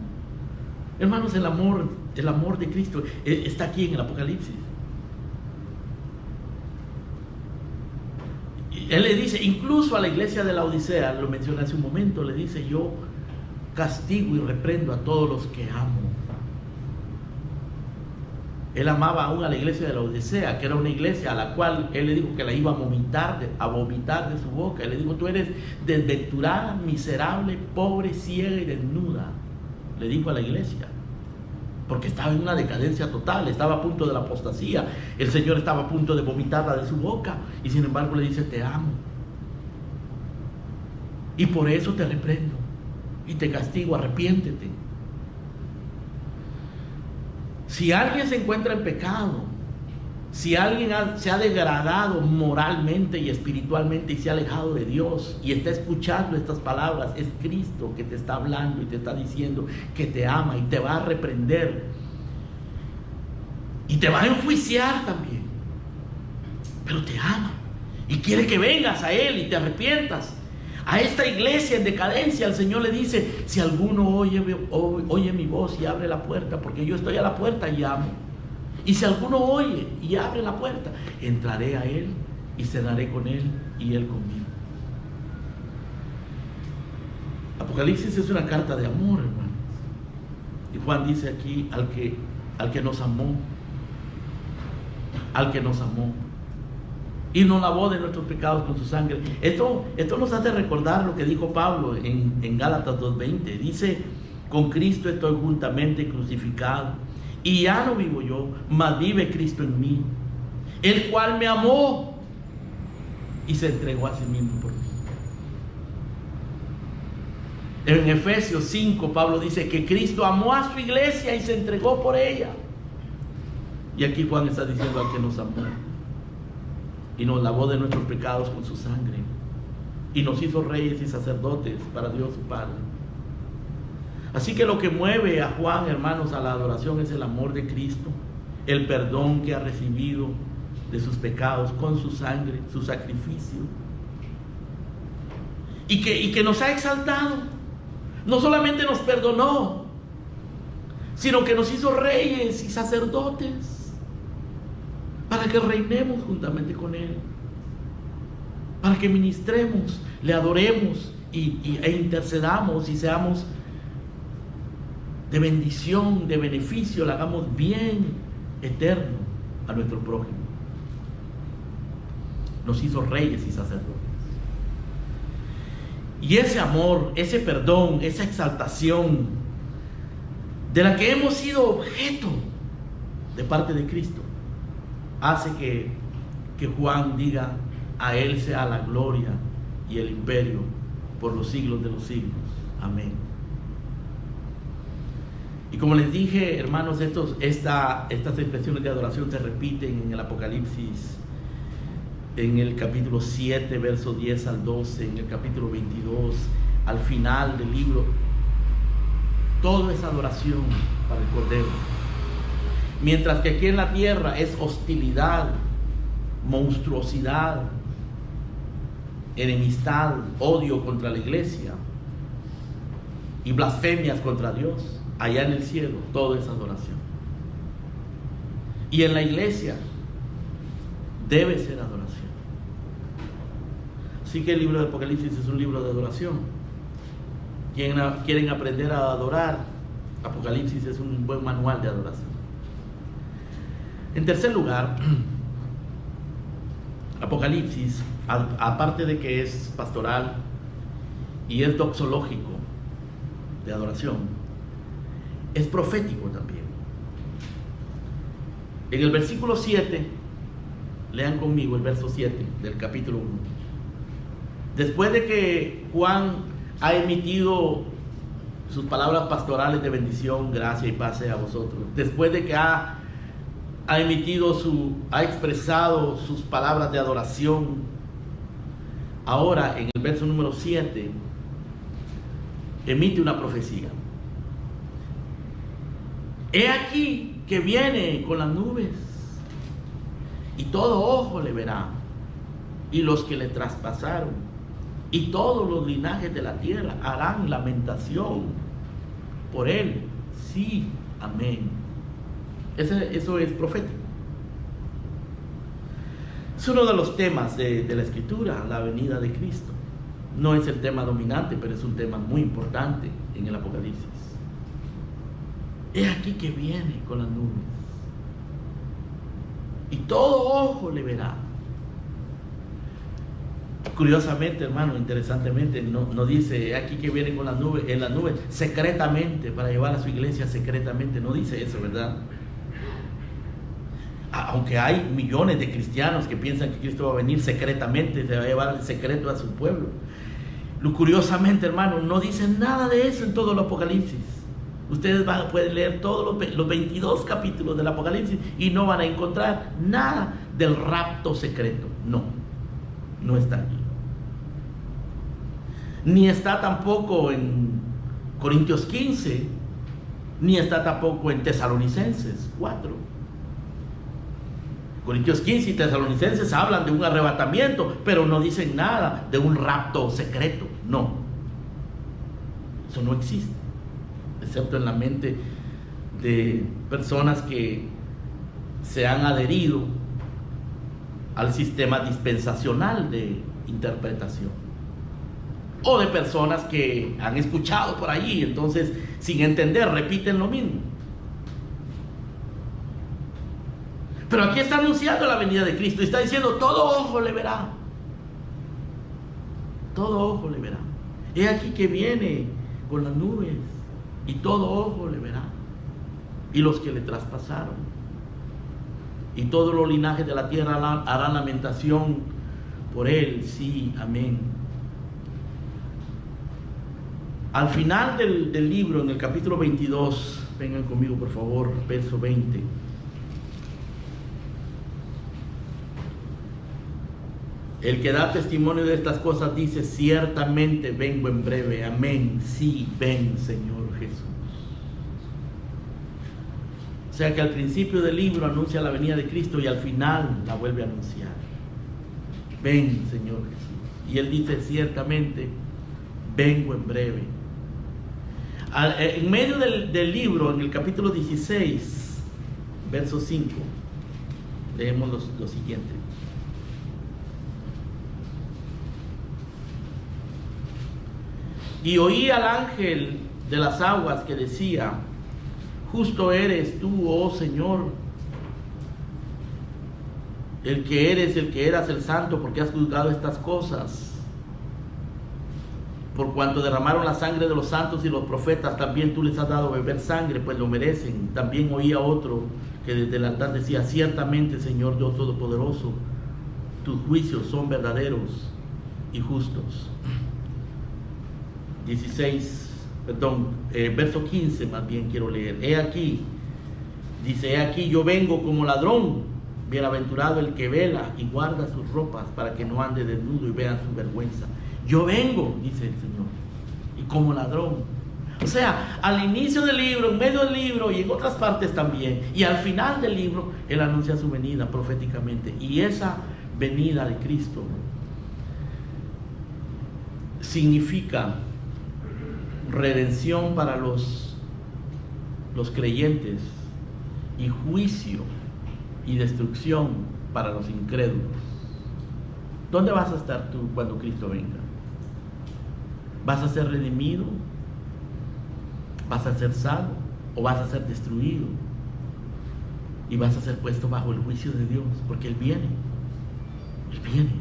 Hermanos, el amor de Cristo está aquí en el Apocalipsis. Él le dice, incluso a la iglesia de la Odisea, lo mencioné hace un momento, le dice: yo castigo y reprendo a todos los que amo. Él amaba aún a la iglesia de la Odisea, que era una iglesia a la cual Él le dijo que la iba a vomitar de su boca. Él le dijo: tú eres desventurada, miserable, pobre, ciega y desnuda. Le dijo a la iglesia, porque estaba en una decadencia total, estaba a punto de la apostasía. El Señor estaba a punto de vomitarla de su boca, y sin embargo le dice: te amo, y por eso te reprendo y te castigo, arrepiéntete. Si alguien se encuentra en pecado, si alguien se ha degradado moralmente y espiritualmente y se ha alejado de Dios y está escuchando estas palabras, es Cristo que te está hablando y te está diciendo que te ama y te va a reprender y te va a enjuiciar también, pero te ama y quiere que vengas a Él y te arrepientas. A esta iglesia en decadencia el Señor le dice: si alguno oye mi voz y abre la puerta, porque yo estoy a la puerta y llamo, y si alguno oye y abre la puerta, entraré a Él y cenaré con Él y Él conmigo. Apocalipsis es una carta de amor, hermanos. Y Juan dice aquí: al que nos amó, al que nos amó y nos lavó de nuestros pecados con su sangre. Esto nos hace recordar lo que dijo Pablo en Gálatas 2:20. Dice: con Cristo estoy juntamente crucificado, y ya no vivo yo, mas vive Cristo en mí, el cual me amó y se entregó a sí mismo por mí. En Efesios 5 Pablo dice que Cristo amó a su iglesia y se entregó por ella. Y aquí Juan está diciendo: al que nos amó y nos lavó de nuestros pecados con su sangre, y nos hizo reyes y sacerdotes para Dios su Padre. Así que lo que mueve a Juan, hermanos, a la adoración es el amor de Cristo, el perdón que ha recibido de sus pecados con su sangre, su sacrificio. Y que nos ha exaltado. No solamente nos perdonó, sino que nos hizo reyes y sacerdotes para que reinemos juntamente con Él, para que ministremos, le adoremos e intercedamos y seamos de bendición, de beneficio, le hagamos bien eterno a nuestro prójimo. Nos hizo reyes y sacerdotes. Y ese amor, ese perdón, esa exaltación de la que hemos sido objeto de parte de Cristo, hace que Juan diga: a Él sea la gloria y el imperio por los siglos de los siglos. Amén. Y como les dije, hermanos, estas expresiones de adoración se repiten en el Apocalipsis, en el capítulo 7, versos 10 al 12, en el capítulo 22, al final del libro. Todo es adoración para el Cordero. Mientras que aquí en la tierra es hostilidad, monstruosidad, enemistad, odio contra la iglesia y blasfemias contra Dios. Allá en el cielo todo es adoración. Y en la iglesia debe ser adoración. Así que el libro de Apocalipsis es un libro de adoración. Quieren aprender a adorar, Apocalipsis es un buen manual de adoración. En tercer lugar, Apocalipsis, aparte de que es pastoral y es doxológico de adoración, es profético también. En el versículo 7, lean conmigo el verso 7 del capítulo 1. Después de que Juan ha emitido sus palabras pastorales de bendición, gracia y paz sea a vosotros, después de que ha expresado sus palabras de adoración, ahora en el verso número 7 emite una profecía. He aquí que viene con las nubes, y todo ojo le verá, y los que le traspasaron, y todos los linajes de la tierra harán lamentación por él. Sí, amén. Eso es profético. Es uno de los temas de la Escritura, la venida de Cristo. No es el tema dominante, pero es un tema muy importante en el Apocalipsis. He aquí que viene con las nubes, y todo ojo le verá. Curiosamente, hermano, interesantemente, no dice he aquí que viene con las nubes, en las nubes secretamente, para llevar a su iglesia secretamente. No dice eso, ¿verdad? Aunque hay millones de cristianos que piensan que Cristo va a venir secretamente, se va a llevar el secreto a su pueblo. Curiosamente, hermano, no dice nada de eso en todo el Apocalipsis. Ustedes pueden leer todos los 22 capítulos del Apocalipsis y no van a encontrar nada del rapto secreto. No está aquí. Ni está tampoco en Corintios 15, ni está tampoco en Tesalonicenses 4. Corintios 15 y Tesalonicenses hablan de un arrebatamiento, pero no dicen nada de un rapto secreto. No, eso no existe, excepto en la mente de personas que se han adherido al sistema dispensacional de interpretación, o de personas que han escuchado por allí, entonces sin entender repiten lo mismo. Pero aquí está anunciando la venida de Cristo y está diciendo todo ojo le verá, todo ojo le verá. He aquí que viene con las nubes, y todo ojo le verá, y los que le traspasaron, y todos los linajes de la tierra harán lamentación por él. Sí, amén. Al final del libro, en el capítulo 22, vengan conmigo por favor, verso 20. El que da testimonio de estas cosas dice: ciertamente vengo en breve. Amén. Sí, ven, Señor Jesús. O sea que al principio del libro anuncia la venida de Cristo y al final la vuelve a anunciar. Ven, Señor Jesús. Y Él dice ciertamente, vengo en breve. En medio del libro, en el capítulo 16, verso 5, leemos lo siguiente. Y oí al ángel de las aguas que decía, justo eres tú, oh Señor, el que eras el santo, porque has juzgado estas cosas. Por cuanto derramaron la sangre de los santos y los profetas, también tú les has dado a beber sangre, pues lo merecen. También oí a otro que desde el altar decía, ciertamente, Señor Dios Todopoderoso, tus juicios son verdaderos y justos. Verso 15 más bien quiero leer. He aquí, yo vengo como ladrón, bienaventurado el que vela y guarda sus ropas para que no ande desnudo y vean su vergüenza. Yo vengo, dice el Señor, y como ladrón. O sea, al inicio del libro, en medio del libro y en otras partes también, y al final del libro, Él anuncia su venida proféticamente. Y esa venida de Cristo significa redención para los creyentes y juicio y destrucción para los incrédulos. ¿Dónde vas a estar tú cuando Cristo venga? ¿Vas a ser redimido? ¿Vas a ser salvo? ¿O vas a ser destruido? Y vas a ser puesto bajo el juicio de Dios, porque Él viene. Él viene.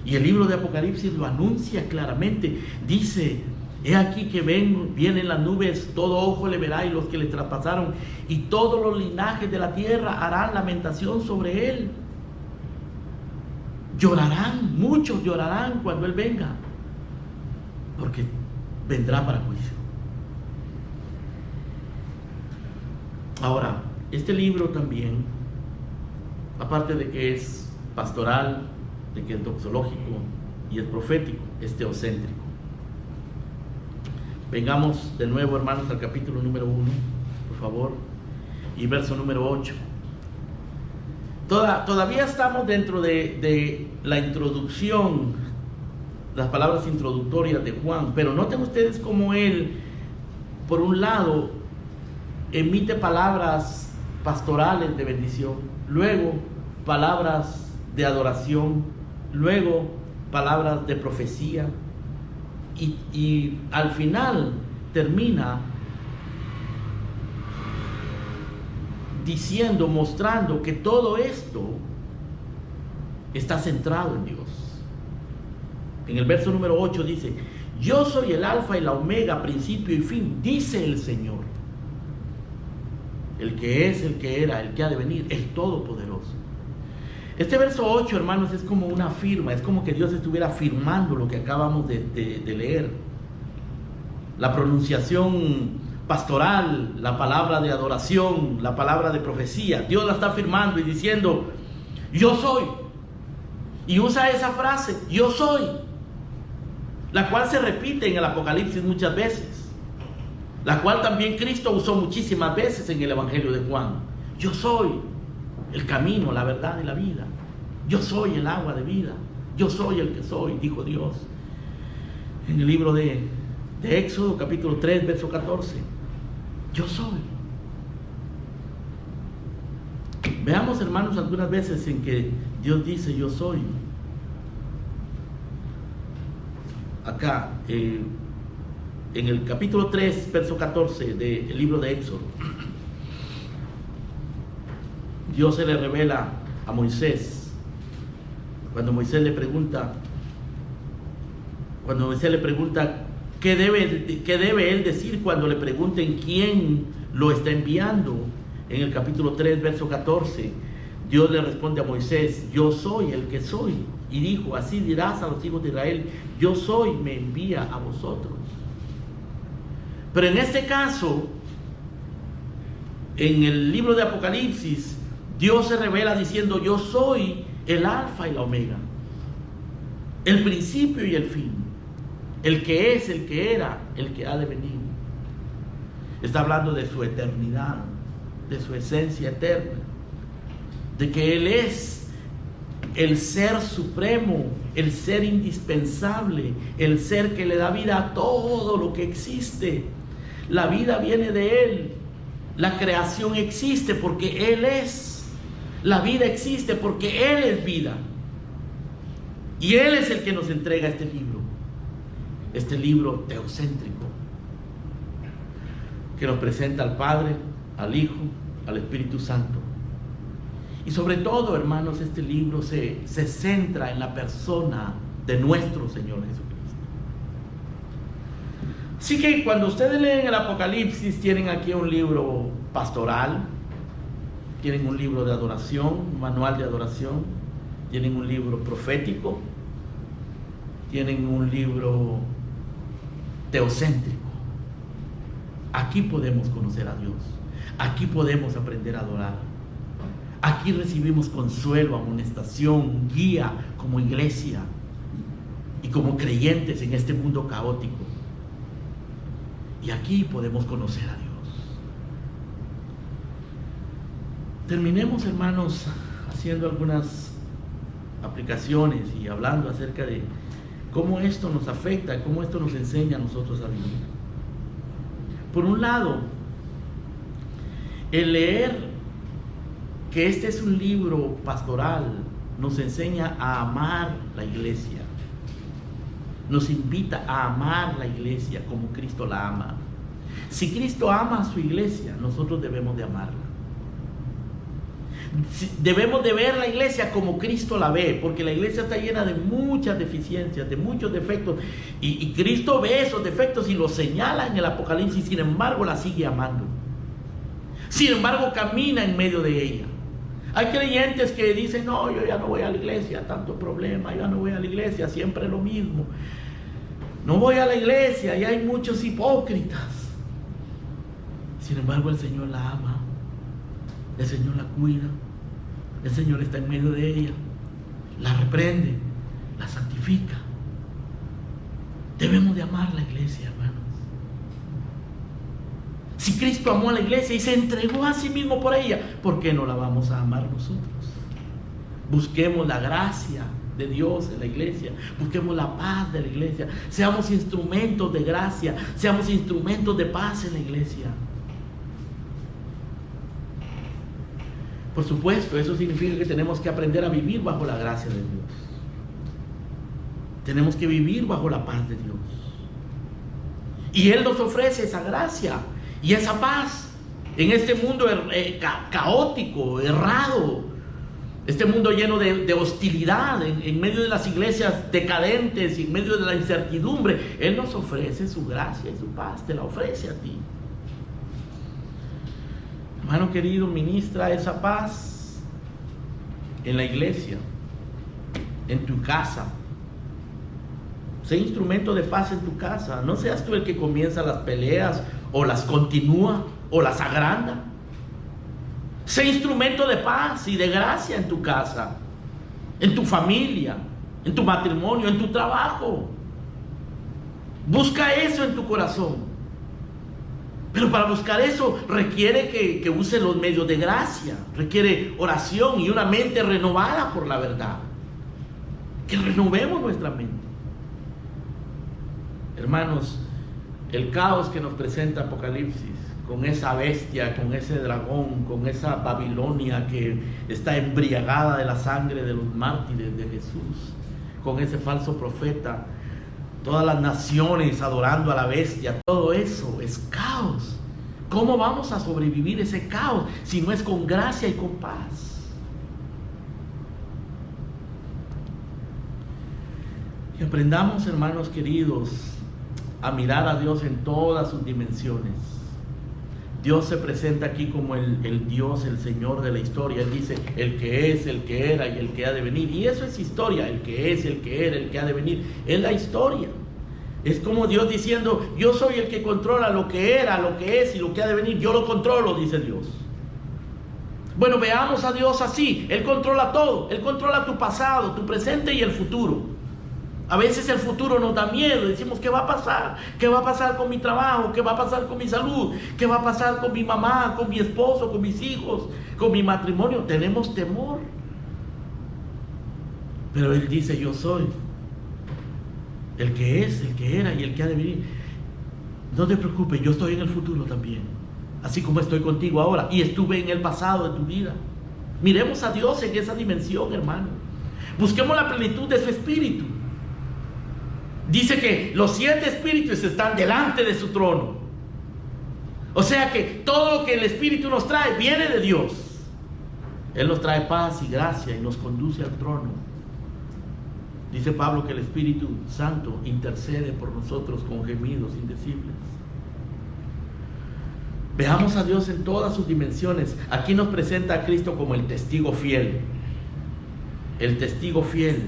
Y el libro de Apocalipsis lo anuncia claramente. Dice, he aquí que vienen las nubes, todo ojo le verá y los que le traspasaron, y todos los linajes de la tierra harán lamentación sobre Él. Llorarán, muchos llorarán cuando Él venga, porque vendrá para juicio. Ahora, este libro también, aparte de que es pastoral, de que es doxológico y es profético, es teocéntrico. Vengamos de nuevo, hermanos, al capítulo número 1, por favor, y verso número 8. Todavía estamos dentro de la introducción, las palabras introductorias de Juan, pero noten ustedes cómo él, por un lado, emite palabras pastorales de bendición, luego palabras de adoración, luego palabras de profecía, y al final termina diciendo, mostrando que todo esto está centrado en Dios. En el verso número 8 dice, yo soy el alfa y la omega, principio y fin, dice el Señor, el que es, el que era, el que ha de venir, el Todopoderoso. Este verso 8, hermanos, es como una firma, es como que Dios estuviera firmando lo que acabamos de leer. La pronunciación pastoral, la palabra de adoración, la palabra de profecía, Dios la está firmando y diciendo, yo soy. Y usa esa frase, yo soy, la cual se repite en el Apocalipsis muchas veces, la cual también Cristo usó muchísimas veces en el Evangelio de Juan. Yo soy el camino, la verdad y la vida. Yo soy el agua de vida. Yo soy el que soy, dijo Dios. En el libro de Éxodo, capítulo 3, verso 14. Yo soy. Veamos, hermanos, algunas veces en que Dios dice yo soy. Acá, en el capítulo 3, verso 14 del libro de Éxodo, Dios se le revela a Moisés. Cuando Moisés le pregunta ¿qué debe él decir cuando le pregunten quién lo está enviando? En el capítulo 3, verso 14, Dios le responde a Moisés, yo soy el que soy. Y dijo, así dirás a los hijos de Israel, yo soy, me envía a vosotros. Pero en este caso, en el libro de Apocalipsis, Dios se revela diciendo, yo soy el alfa y la omega, el principio y el fin, el que es, el que era, el que ha de venir. Está hablando de su eternidad, de su esencia eterna, de que Él es el ser supremo, el ser indispensable, el ser que le da vida a todo lo que existe. La vida viene de Él, la creación existe porque Él es, la vida existe porque Él es vida. Y Él es el que nos entrega este libro teocéntrico, que nos presenta al Padre, al Hijo, al Espíritu Santo. Y sobre todo, hermanos, este libro se centra en la persona de nuestro Señor Jesucristo. Así que cuando ustedes leen el Apocalipsis, tienen aquí un libro pastoral, tienen un libro de adoración, un manual de adoración, tienen un libro profético, tienen un libro teocéntrico. Aquí podemos conocer a Dios, aquí podemos aprender a adorar, aquí recibimos consuelo, amonestación, guía como iglesia y como creyentes en este mundo caótico. Y aquí podemos conocer a Dios. Terminemos, hermanos, haciendo algunas aplicaciones y hablando acerca de cómo esto nos afecta, cómo esto nos enseña a nosotros a vivir. Por un lado, el leer que este es un libro pastoral nos enseña a amar la iglesia. Nos invita a amar la iglesia como Cristo la ama. Si Cristo ama a su iglesia, nosotros debemos de amarla. Debemos de ver la iglesia como Cristo la ve, porque la iglesia está llena de muchas deficiencias, de muchos defectos, y Cristo ve esos defectos y los señala en el Apocalipsis. Sin embargo, la sigue amando. Sin embargo, camina en medio de ella. Hay creyentes que dicen: no, yo ya no voy a la iglesia, tanto problema, yo ya no voy a la iglesia, siempre lo mismo. No voy a la iglesia y hay muchos hipócritas. Sin embargo, el Señor la ama, el Señor la cuida, el Señor está en medio de ella, la reprende, la santifica. Debemos de amar la iglesia, hermanos. Si Cristo amó a la iglesia y se entregó a sí mismo por ella, ¿por qué no la vamos a amar nosotros? Busquemos la gracia de Dios en la iglesia, busquemos la paz de la iglesia, seamos instrumentos de gracia, seamos instrumentos de paz en la iglesia. Por supuesto, eso significa que tenemos que aprender a vivir bajo la gracia de Dios. Tenemos que vivir bajo la paz de Dios. Y Él nos ofrece esa gracia y esa paz en este mundo caótico, errado, este mundo lleno de hostilidad, en medio de las iglesias decadentes y en medio de la incertidumbre. Él nos ofrece su gracia y su paz, te la ofrece a ti. Hermano querido, ministra esa paz en la iglesia, en tu casa. Sé instrumento de paz en tu casa. No seas tú el que comienza las peleas o las continúa o las agranda. Sé instrumento de paz y de gracia en tu casa, en tu familia, en tu matrimonio, en tu trabajo. Busca eso en tu corazón. Pero para buscar eso requiere que use los medios de gracia, requiere oración y una mente renovada por la verdad. Que renovemos nuestra mente. Hermanos, el caos que nos presenta Apocalipsis, con esa bestia, con ese dragón, con esa Babilonia que está embriagada de la sangre de los mártires de Jesús, con ese falso profeta, todas las naciones adorando a la bestia, todo eso es caos. ¿Cómo vamos a sobrevivir ese caos si no es con gracia y con paz? Y aprendamos, hermanos queridos, a mirar a Dios en todas sus dimensiones. Dios se presenta aquí como el Dios, el Señor de la historia. Él dice: el que es, el que era y el que ha de venir. Y eso es historia. El que es, el que era, el que ha de venir. Es la historia. Es como Dios diciendo: yo soy el que controla lo que era, lo que es y lo que ha de venir. Yo lo controlo, dice Dios. Bueno, veamos a Dios así. Él controla todo. Él controla tu pasado, tu presente y el futuro. A veces el futuro nos da miedo. Decimos, ¿qué va a pasar? ¿Qué va a pasar con mi trabajo? ¿Qué va a pasar con mi salud? ¿Qué va a pasar con mi mamá, con mi esposo, con mis hijos, con mi matrimonio? Tenemos temor. Pero Él dice, yo soy el que es, el que era y el que ha de venir. No te preocupes, yo estoy en el futuro también, así como estoy contigo ahora y estuve en el pasado de tu vida. Miremos a Dios en esa dimensión, hermano. Busquemos la plenitud de su espíritu. Dice que los 7 espíritus están delante de su trono. O sea que todo lo que el Espíritu nos trae viene de Dios. Él nos trae paz y gracia y nos conduce al trono. Dice Pablo que el Espíritu Santo intercede por nosotros con gemidos indecibles. Veamos a Dios en todas sus dimensiones. Aquí nos presenta a Cristo como el testigo fiel. El testigo fiel.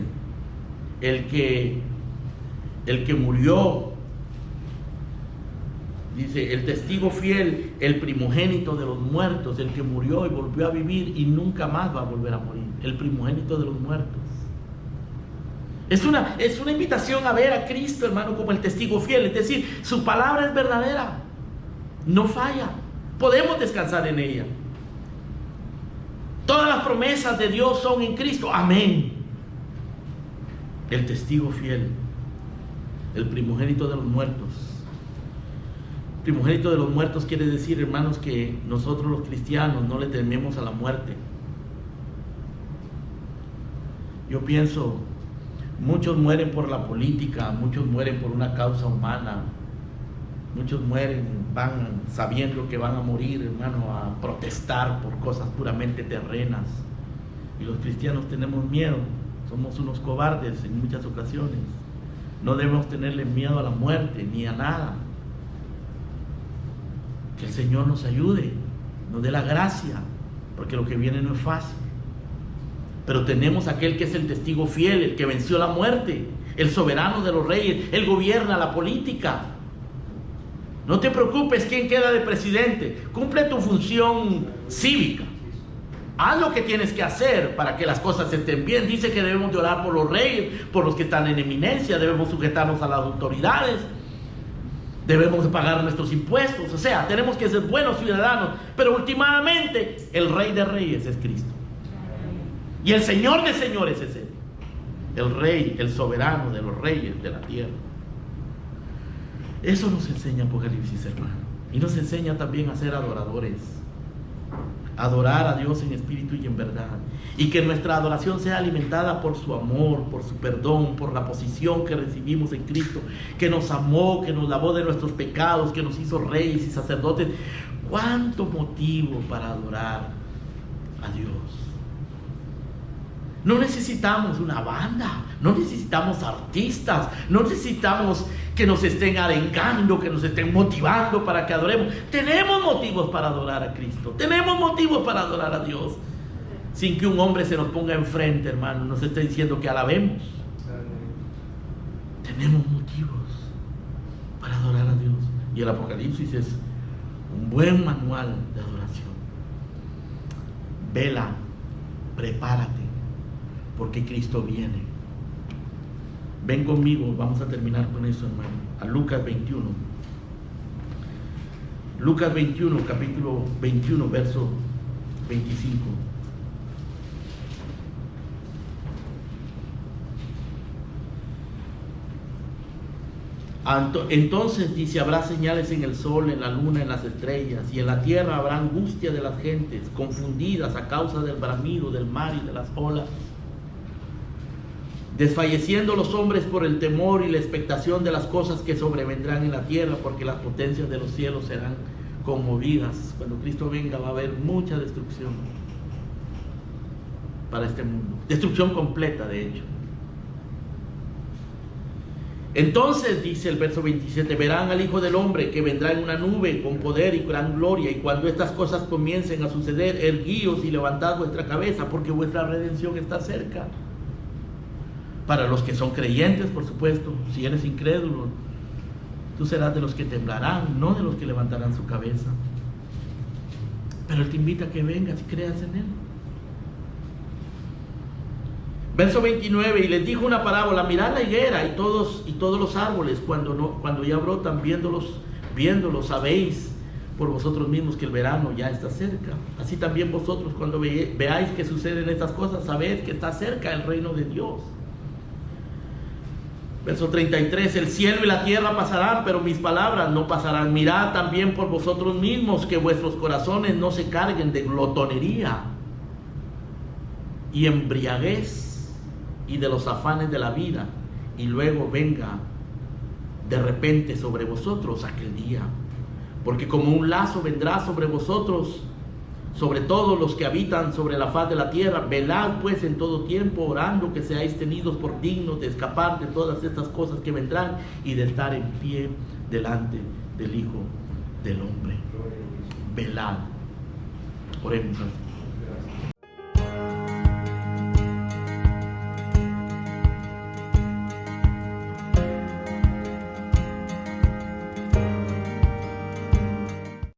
El que murió. Dice, el testigo fiel, el primogénito de los muertos, el que murió y volvió a vivir y nunca más va a volver a morir. El primogénito de los muertos. Es una invitación a ver a Cristo, hermano, como el testigo fiel. Es decir, su palabra es verdadera, no falla, podemos descansar en ella. Todas las promesas de Dios son en Cristo, amén. El testigo fiel, el primogénito de los muertos. Primogénito de los muertos quiere decir, hermanos, que nosotros los cristianos no le tememos a la muerte. Yo pienso, muchos mueren por la política, muchos mueren por una causa humana, muchos mueren, van sabiendo que van a morir, hermano, a protestar por cosas puramente terrenas. Y los cristianos tenemos miedo, somos unos cobardes en muchas ocasiones. No debemos tenerle miedo a la muerte ni a nada. Que el Señor nos ayude, nos dé la gracia, porque lo que viene no es fácil. Pero tenemos aquel que es el testigo fiel, el que venció la muerte, el soberano de los reyes. Él gobierna la política. No te preocupes quién queda de presidente. Cumple tu función cívica. Haz lo que tienes que hacer para que las cosas estén bien. Dice que debemos de orar por los reyes, por los que están en eminencia. Debemos sujetarnos a las autoridades. Debemos de pagar nuestros impuestos. O sea, tenemos que ser buenos ciudadanos. Pero últimamente, el Rey de Reyes es Cristo. Y el Señor de señores es Él. El Rey, el soberano de los reyes de la tierra. Eso nos enseña Apocalipsis, hermano. Y nos enseña también a ser adoradores. Adorar a Dios en espíritu y en verdad. Y que nuestra adoración sea alimentada por su amor, por su perdón, por la posición que recibimos en Cristo, que nos amó, que nos lavó de nuestros pecados, que nos hizo reyes y sacerdotes. ¿Cuánto motivo para adorar a Dios? No necesitamos una banda, no necesitamos artistas, no necesitamos que nos estén arengando, que nos estén motivando para que adoremos. Tenemos motivos para adorar a Cristo, tenemos motivos para adorar a Dios, sin que un hombre se nos ponga enfrente, hermano, nos esté diciendo que alabemos. Tenemos motivos para adorar a Dios. Y el Apocalipsis es un buen manual de adoración. Vela, prepárate, porque Cristo viene. Ven conmigo, vamos a terminar con eso, hermano, a Lucas 21. Lucas 21, capítulo 21, verso 25. Entonces dice, habrá señales en el sol, en la luna, en las estrellas, y en la tierra habrá angustia de las gentes, confundidas a causa del bramido del mar y de las olas, desfalleciendo los hombres por el temor y la expectación de las cosas que sobrevendrán en la tierra, porque las potencias de los cielos serán conmovidas. Cuando Cristo venga va a haber mucha destrucción para este mundo, destrucción completa, de hecho. Entonces, dice el verso 27, verán al Hijo del Hombre que vendrá en una nube con poder y gran gloria, y cuando estas cosas comiencen a suceder, erguíos y levantad vuestra cabeza, porque vuestra redención está cerca. Para los que son creyentes, por supuesto. Si eres incrédulo, tú serás de los que temblarán, no de los que levantarán su cabeza. Pero Él te invita a que vengas y creas en Él. Verso 29, y les dijo una parábola: mirad la higuera y todos los árboles, cuando ya brotan, viéndolos, sabéis por vosotros mismos que el verano ya está cerca. Así también vosotros, cuando veáis que suceden estas cosas, sabed que está cerca el reino de Dios. Verso 33, el cielo y la tierra pasarán, pero mis palabras no pasarán. Mirad también por vosotros mismos que vuestros corazones no se carguen de glotonería y embriaguez y de los afanes de la vida, y luego venga de repente sobre vosotros aquel día. Porque como un lazo vendrá sobre vosotros, sobre todos los que habitan sobre la faz de la tierra. Velad pues en todo tiempo, orando que seáis tenidos por dignos de escapar de todas estas cosas que vendrán y de estar en pie delante del Hijo del Hombre. Velad. Oremos.